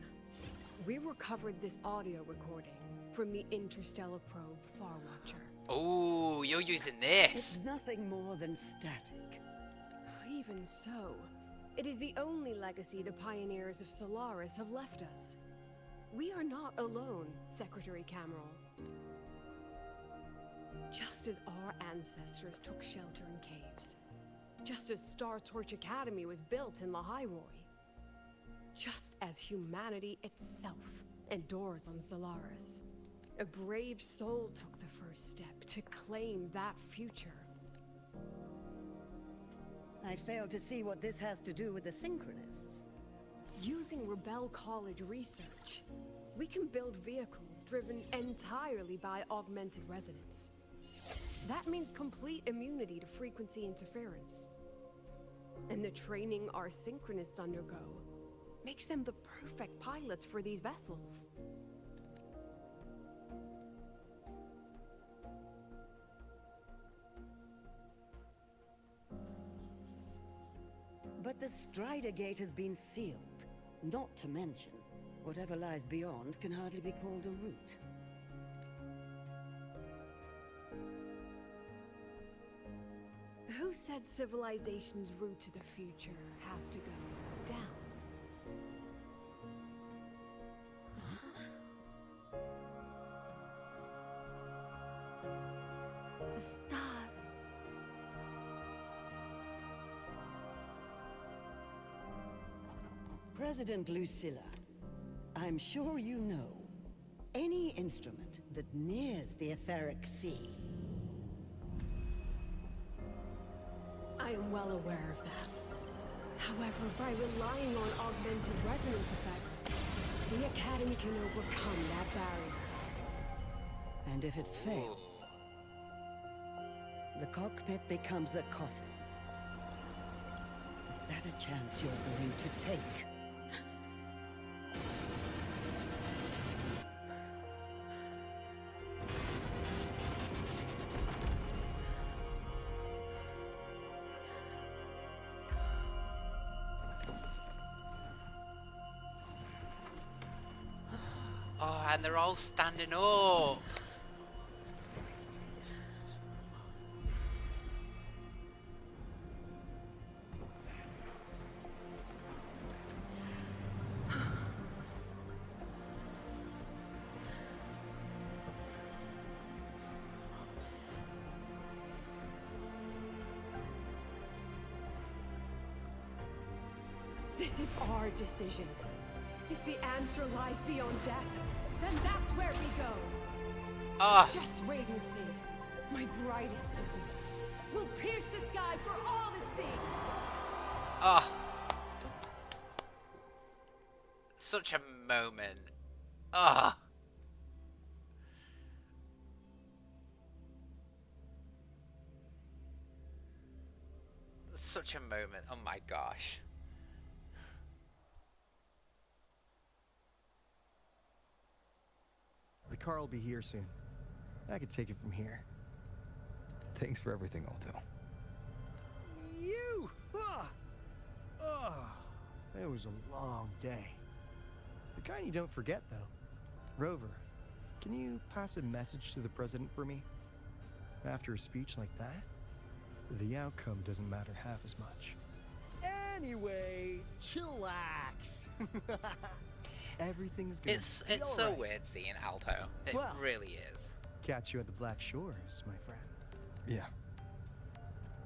we recovered this audio recording from the interstellar probe Farwatcher. Oh, you're using this. It's nothing more than static. Even so, it is the only legacy the pioneers of Solaris have left us. We are not alone, Secretary Cameron. Just as our ancestors took shelter in caves, just as Star Torch Academy was built in Lahairoi, just as humanity itself endures on Solaris, a brave soul took the first step to claim that future. I fail to see what this has to do with the Synchronists. Using Rebel College research, we can build vehicles driven entirely by augmented resonance. That means complete immunity to frequency interference. and the training our synchronists undergo makes them the perfect pilots for these vessels. But the Strider Gate has been sealed. Not to mention, whatever lies beyond can hardly be called a route. Who said civilization's route to the future has to go down? The stars. President Lucilla, I'm sure you know, any instrument that nears the etheric sea. I am well aware of that. However, by relying on augmented resonance effects, the Academy can overcome that barrier. And if it fails, the cockpit becomes a coffin. Is that a chance you're willing to take? Oh, and they're all standing up. This is our decision. If the answer lies beyond death, then that's where we go. Just wait and see. My brightest students will pierce the sky for all to see. Such a moment. Such a moment. Oh my gosh. The car will be here soon. I could take it from here. Thanks for everything, Alto. You! It was a long day. The kind you don't forget, though. Rover, can you pass a message to the president for me? After a speech like that, the outcome doesn't matter half as much. Anyway, chillax. Everything's gonna It's be so alright. weird seeing Alto. It really is. Catch you at the Black Shores, my friend. Yeah.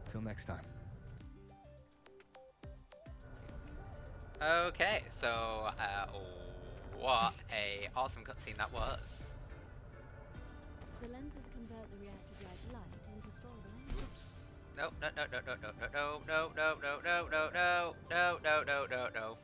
Till next time. Okay, so what a awesome cutscene that was. The lenses convert the reactive light into stored energy. Oops. No, no, no, no, no, no, no, no, no, no, no, no, no, no, no, no, no.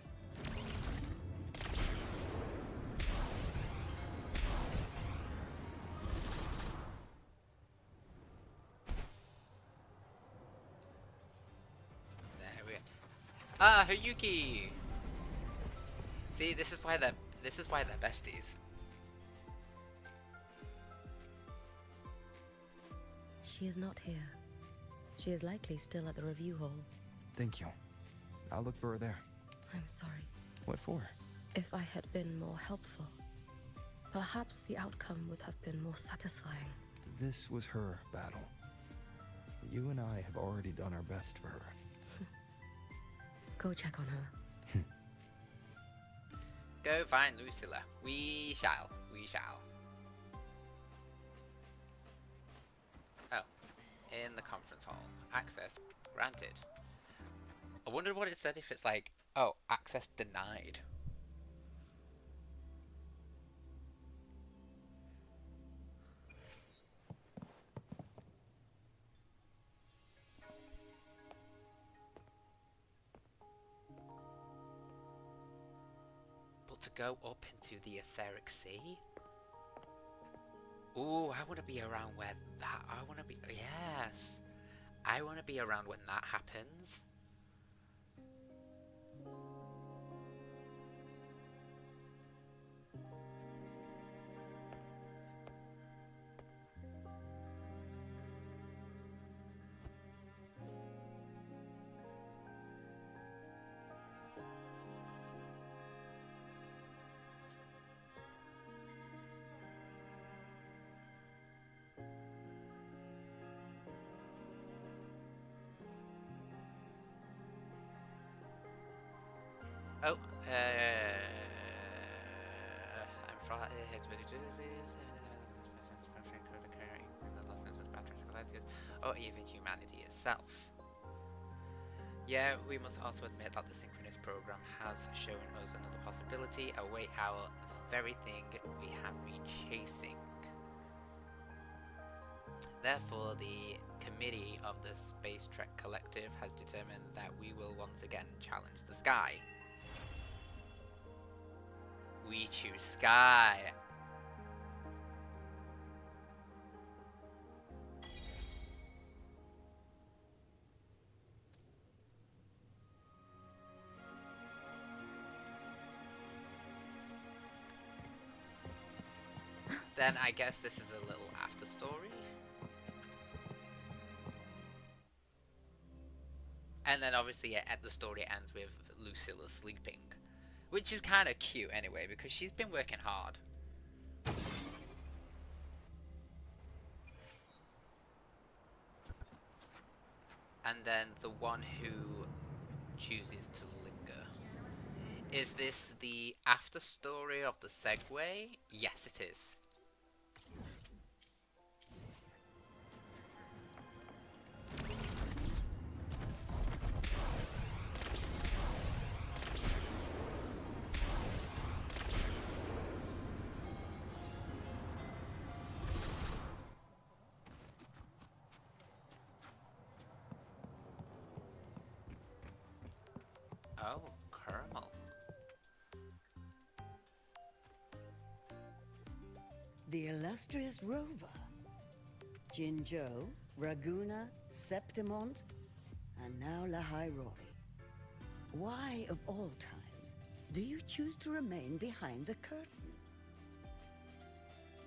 There we go. Ah, Hayuki. See, this is why they're besties. She is not here. She is likely still at the review hall. Thank you. I'll look for her there. I'm sorry. What for? If I had been more helpful, perhaps the outcome would have been more satisfying. This was her battle. You and I have already done our best for her. Go check on her. Go find Lucilla. We shall. We shall. Oh. In the conference hall. Access granted. I wonder what it said if it's like, oh, access denied. But to go up into the etheric sea? Ooh, I want to be around where that, I want to be, yes. I want to be around when that happens. Oh, I'm from. Or even humanity itself. Yeah, we must also admit that the Synchronous program has shown us another possibility, a way out, the very thing we have been chasing. Therefore, the committee of the Space Trek Collective has determined that we will once again challenge the sky. We choose sky. Then I guess this is a little after story. And then obviously the story ends with Lucilla sleeping. Which is kind of cute anyway, because she's been working hard. And then the one who chooses to linger. Is this the after story of the Segue? Yes, it is. Oh, caramel. The illustrious rover. Jinzhou, Raguna, Septimont, and now Lahai Rori. Why, of all times, do you choose to remain behind the curtain?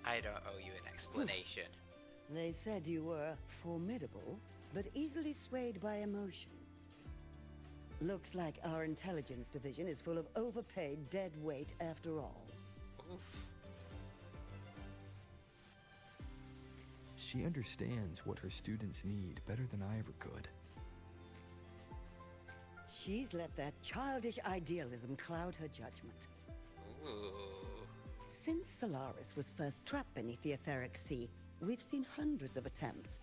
I don't owe you an explanation. They said you were formidable, but easily swayed by emotion. Looks like our intelligence division is full of overpaid dead weight after all. Oof. She understands what her students need better than I ever could. She's let that childish idealism cloud her judgment. Ooh. Since Solaris was first trapped beneath the etheric sea, we've seen hundreds of attempts,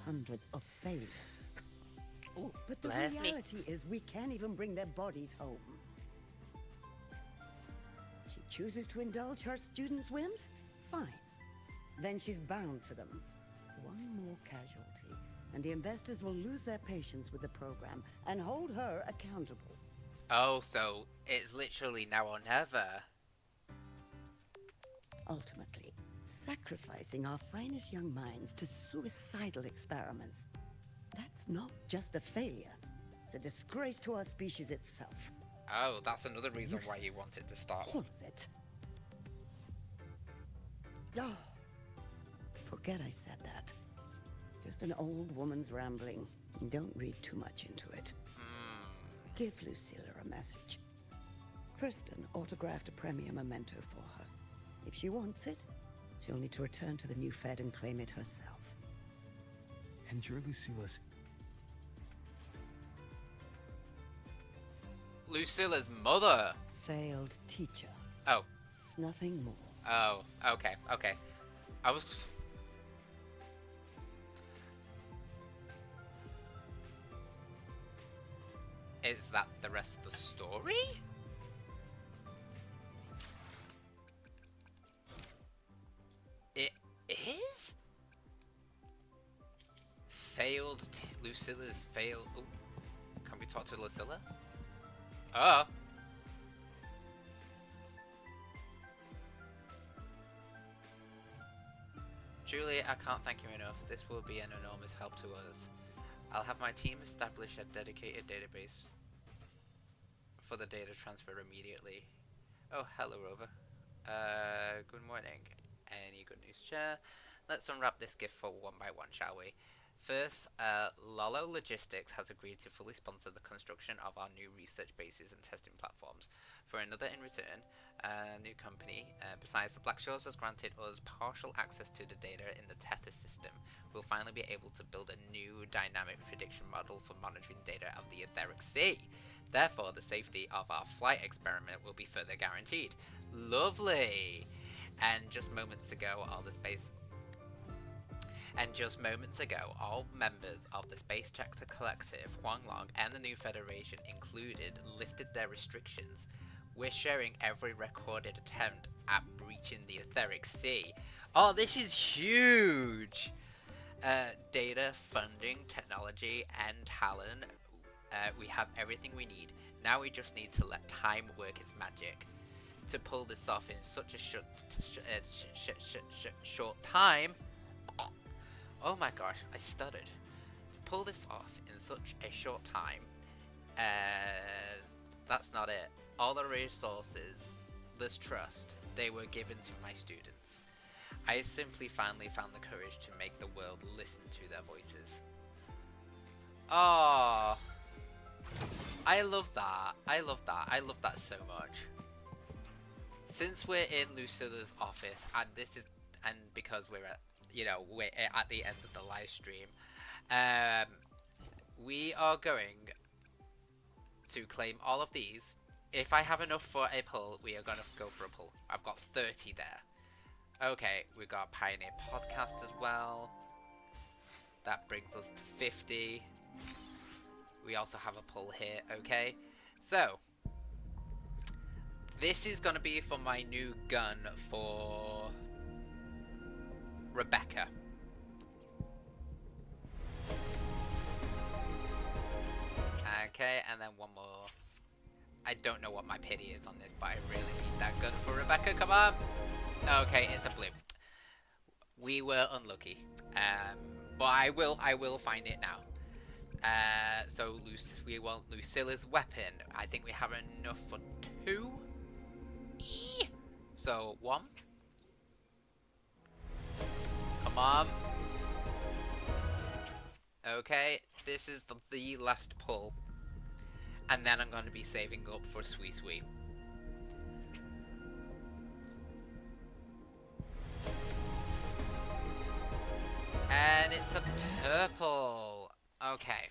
hundreds of failures. Ooh, but the reality is we can't even bring their bodies home. She chooses to indulge her students' whims? Fine. Then she's bound to them. One more casualty, and the investors will lose their patience with the program and hold her accountable. Oh, so it's literally now or never. Ultimately, sacrificing our finest young minds to suicidal experiments. That's not just a failure. It's a disgrace to our species itself. Oh, that's another reason why you wanted to stop. All of it. Oh, forget I said that. Just an old woman's rambling. Don't read too much into it. Give Lucilla a message. Kristen autographed a premier memento for her. If she wants it, she'll need to return to the new Fed and claim it herself. And you're Lucilla's... Lucilla's mother! Failed teacher. Oh. Nothing more. Oh, okay, okay. I was... Is that the rest of the story? It is? Lucilla's failed... Ooh. Can we talk to Lucilla? Oh. Julie, I can't thank you enough. This will be an enormous help to us. I'll have my team establish a dedicated database for the data transfer immediately. Oh, hello, Rover. Good morning. Any good news, Chair? Let's unwrap this gift for one by one, shall we? First, Lolo Logistics has agreed to fully sponsor the construction of our new research bases and testing platforms. For another in return, a new company, besides the Blackshores, has granted us partial access to the data in the Tethys system. We'll finally be able to build a new dynamic prediction model for monitoring data of the etheric sea. Therefore, the safety of our flight experiment will be further guaranteed. Lovely! And just moments ago, all members of the Space Sector Collective, Huanglong, and the New Federation included, lifted their restrictions. We're sharing every recorded attempt at breaching the Etheric Sea. Oh, this is huge! Data, funding, technology, and talent. We have everything we need. Now we just need to let time work its magic. To pull this off in such a short time. Oh my gosh, I stuttered. To pull this off in such a short time. That's not it. All the resources, this trust, they were given to my students. I simply finally found the courage to make the world listen to their voices. Oh, I love that. I love that. I love that so much. Since we're in Lucilla's office, and because we're at, we're at the end of the live stream, we are going to claim all of these. If I have enough for a pull, we are going to go for a pull. I've got 30 there. Okay, we got Pioneer Podcast as well. That brings us to 50. We also have a pull here, okay? So, this is going to be for my new gun for Rebecca. Okay, and then one more. I don't know what my pity is on this, but I really need that gun for Rebecca. Come on. Okay, it's a blue. We were unlucky. But I will find it now. So we want Lucilla's weapon. I think we have enough for 2. So 1. Come on. Okay, this is the last pull. And then I'm going to be saving up for Sweet Sweet. And it's a purple. Okay.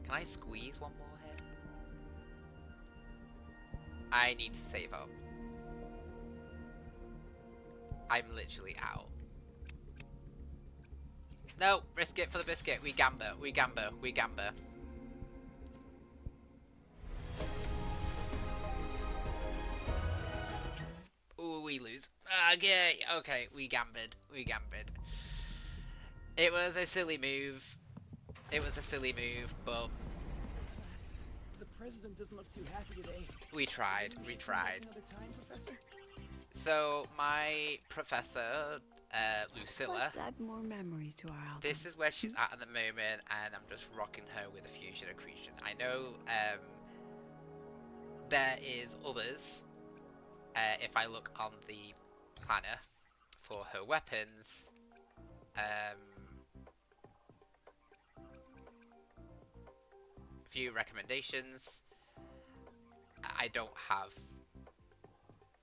Can I squeeze one more here? I need to save up. I'm literally out. No, risk it for the biscuit. We gamble. We gamble. We gamble. Ooh, we lose. Okay, okay, we gambled. We gambled. It was a silly move. It was a silly move, but the president doesn't look too happy today. We tried. We tried. Another time, Professor? So my professor, Lucilla. Let's add more memories to our album. This is where she's at the moment, and I'm just rocking her with a fusion accretion. I know there is others. If I look on the planner for her weapons, few recommendations. I don't have.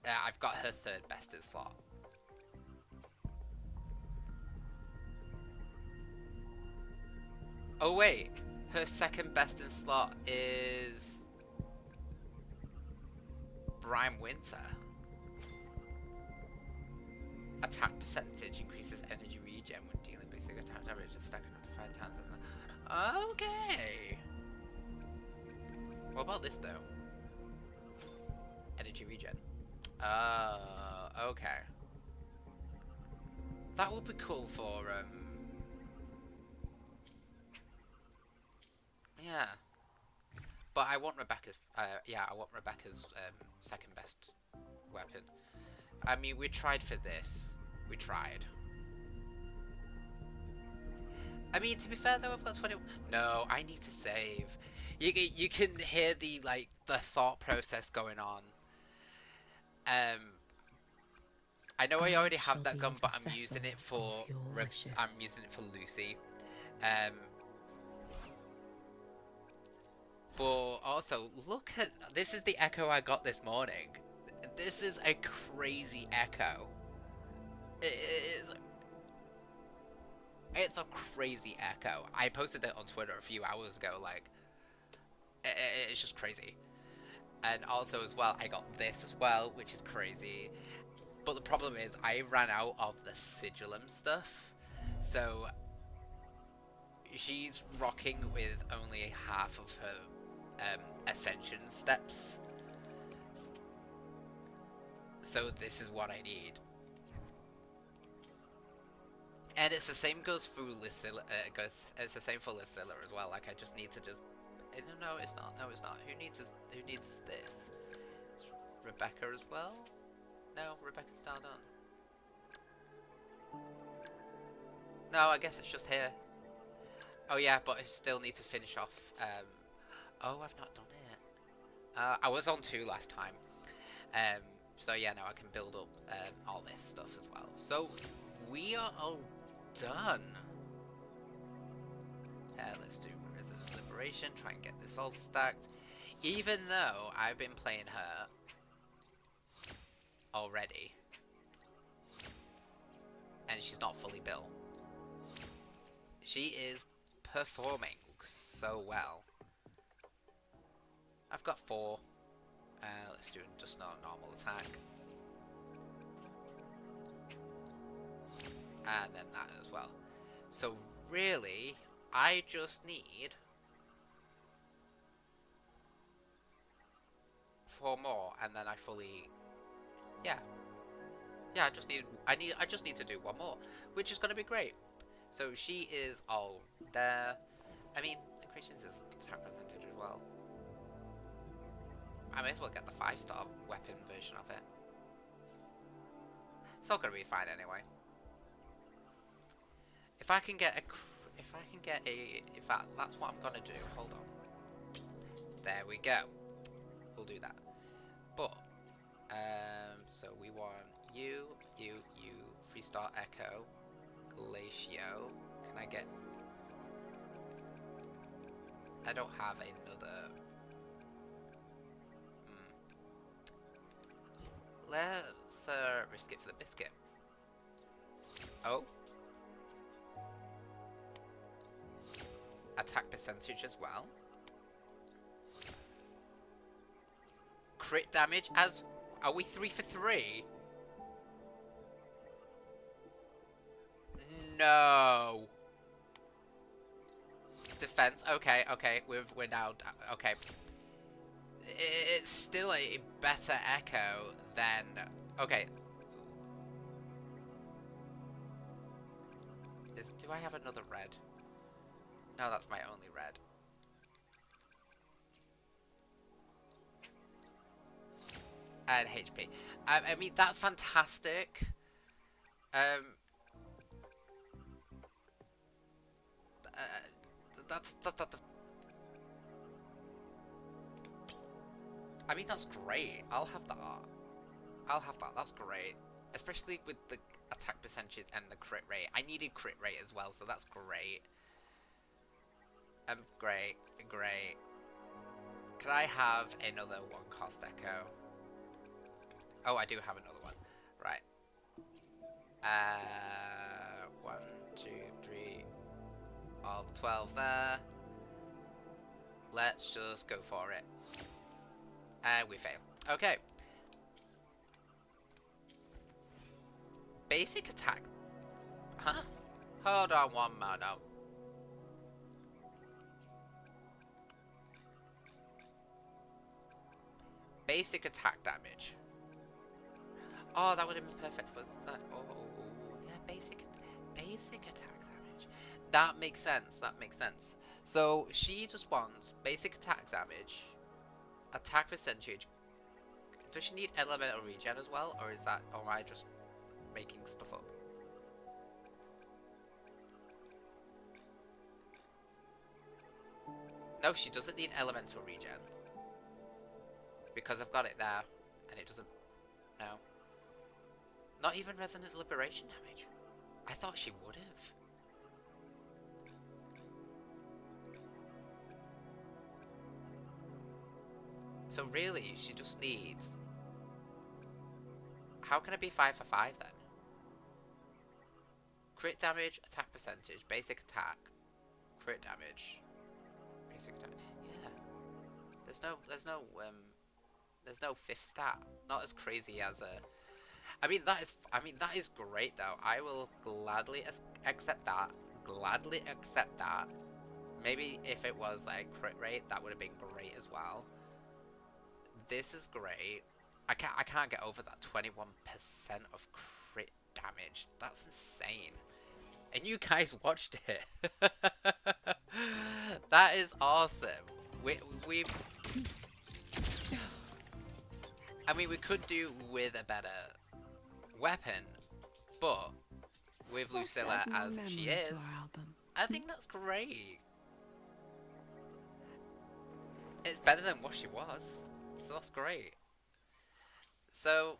I've got her 3rd best in slot. Oh wait, her 2nd best in slot is Brian Winter. Attack percentage increases energy regen when dealing basic attack damage and stacking up to 5 times. Okay. What about this though? Energy regen. Okay. That would be cool for yeah. But I want Rebecca's. Yeah, I want Rebecca's 2nd best weapon. I mean, we tried for this. We tried. I mean, to be fair though, I've got 20. No, I need to save. You can hear the thought process going on. I know I already have that gun, but I'm using it for Lucy. But also, look at this. Is the echo I got this morning. This is a crazy echo. It's a crazy echo. I posted it on Twitter a few hours ago. Like, It's just crazy. And also as well, I got this as well, which is crazy. But the problem is, I ran out of the sigillum stuff. So she's rocking with only half of her ascension steps. So this is what I need. And it's the same goes for Lucilla. It's the same for Lucilla as well. Like I just need to just. No, it's not. No, it's not. Who needs this? Rebecca as well. No, Rebecca's now done. No, I guess it's just here. Oh yeah, but I still need to finish off. Oh, I've not done it. I was on 2 last time. So yeah, now I can build up all this stuff as well. So we are all done. Let's do Resident Liberation. Try and get this all stacked. Even though I've been playing her already, and she's not fully built. She is performing so well. I've got 4. Let's do just not a normal attack. And then that as well. So really, I just need 4 more, and then I fully, yeah, I just need to do 1 more, which is gonna be great. So she is all there. I mean, increases his attack percentage as well. I may as well get the 5-star weapon version of it. It's all gonna be fine anyway. If I can get in fact, that's what I'm gonna do. Hold on. There we go. We'll do that. But, so we want you, 3-star Echo, Glacio. Can I get? I don't have another. Let's risk it for the biscuit. Oh. Attack percentage as well. Crit damage as... Are we 3 for 3? No. Defense. Okay. We're now... Okay. It's still a better Echo than... Okay. Do I have another red? No, that's my only red. And HP. I mean, that's fantastic. I mean, that's great. I'll have that. That's great. Especially with the attack percentage and the crit rate. I needed crit rate as well, so that's great. Great. Can I have another 1-cost Echo? Oh, I do have another one. Right. 1, 2, 3. All 12 there. Let's just go for it. And we fail. Okay. Basic attack. Huh? Hold on one moment. Basic attack damage. Oh, that would have been perfect. Was that? Oh, yeah. Basic attack damage. That makes sense. So she just wants basic attack damage, attack percentage. Does she need elemental regen as well, or is that? Or am I just making stuff up? No, she doesn't need elemental regen. Because I've got it there, and it doesn't... No. Not even resonant liberation damage. I thought she would have. So really, she just needs... How can it be 5 for 5 then? Crit damage, attack percentage, basic attack, crit damage, basic attack. Yeah. there's no fifth stat. Not as crazy as a. I mean that is great though. I will gladly accept that. Gladly accept that. Maybe if it was like crit rate, that would have been great as well. This is great. I can't get over that 21% of crit damage. That's insane. And you guys watched it. That is awesome. We've. I mean, we could do with a better weapon, but with Lucilla as she is, I think that's great. It's better than what she was, so that's great. So,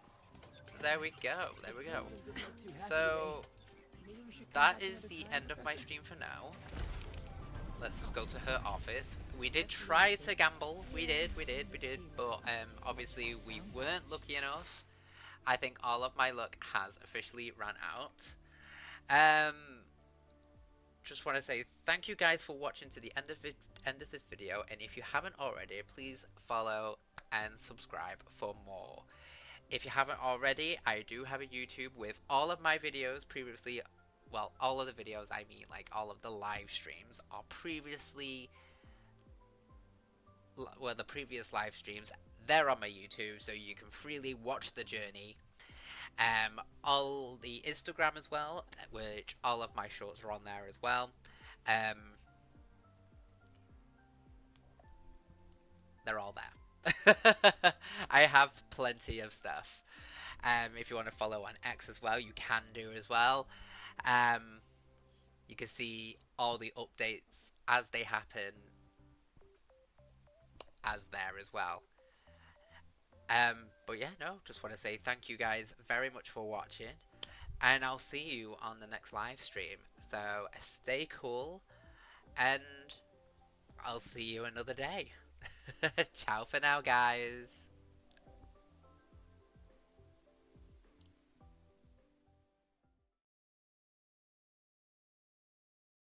there we go, there we go. So, that is the end of my stream for now. Let's just go to her office. We did try to gamble, we did, but obviously we weren't lucky enough. I think all of my luck has officially run out. Just want to say thank you guys for watching to the end of this video, and if you haven't already, please follow and subscribe for more. If you haven't already, I do have a YouTube with all of my videos previously. Well, all of the videos, I mean, like all of the live streams are previously. Well, the previous live streams, they're on my YouTube, so you can freely watch the journey. All the Instagram as well, which all of my shorts are on there as well. They're all there. I have plenty of stuff. If you want to follow on X as well, you can do as well. You can see all the updates as they happen as there as well. But yeah, no, just want to say thank you guys very much for watching, and I'll see you on the next live stream. So stay cool, and I'll see you another day. Ciao for now, guys.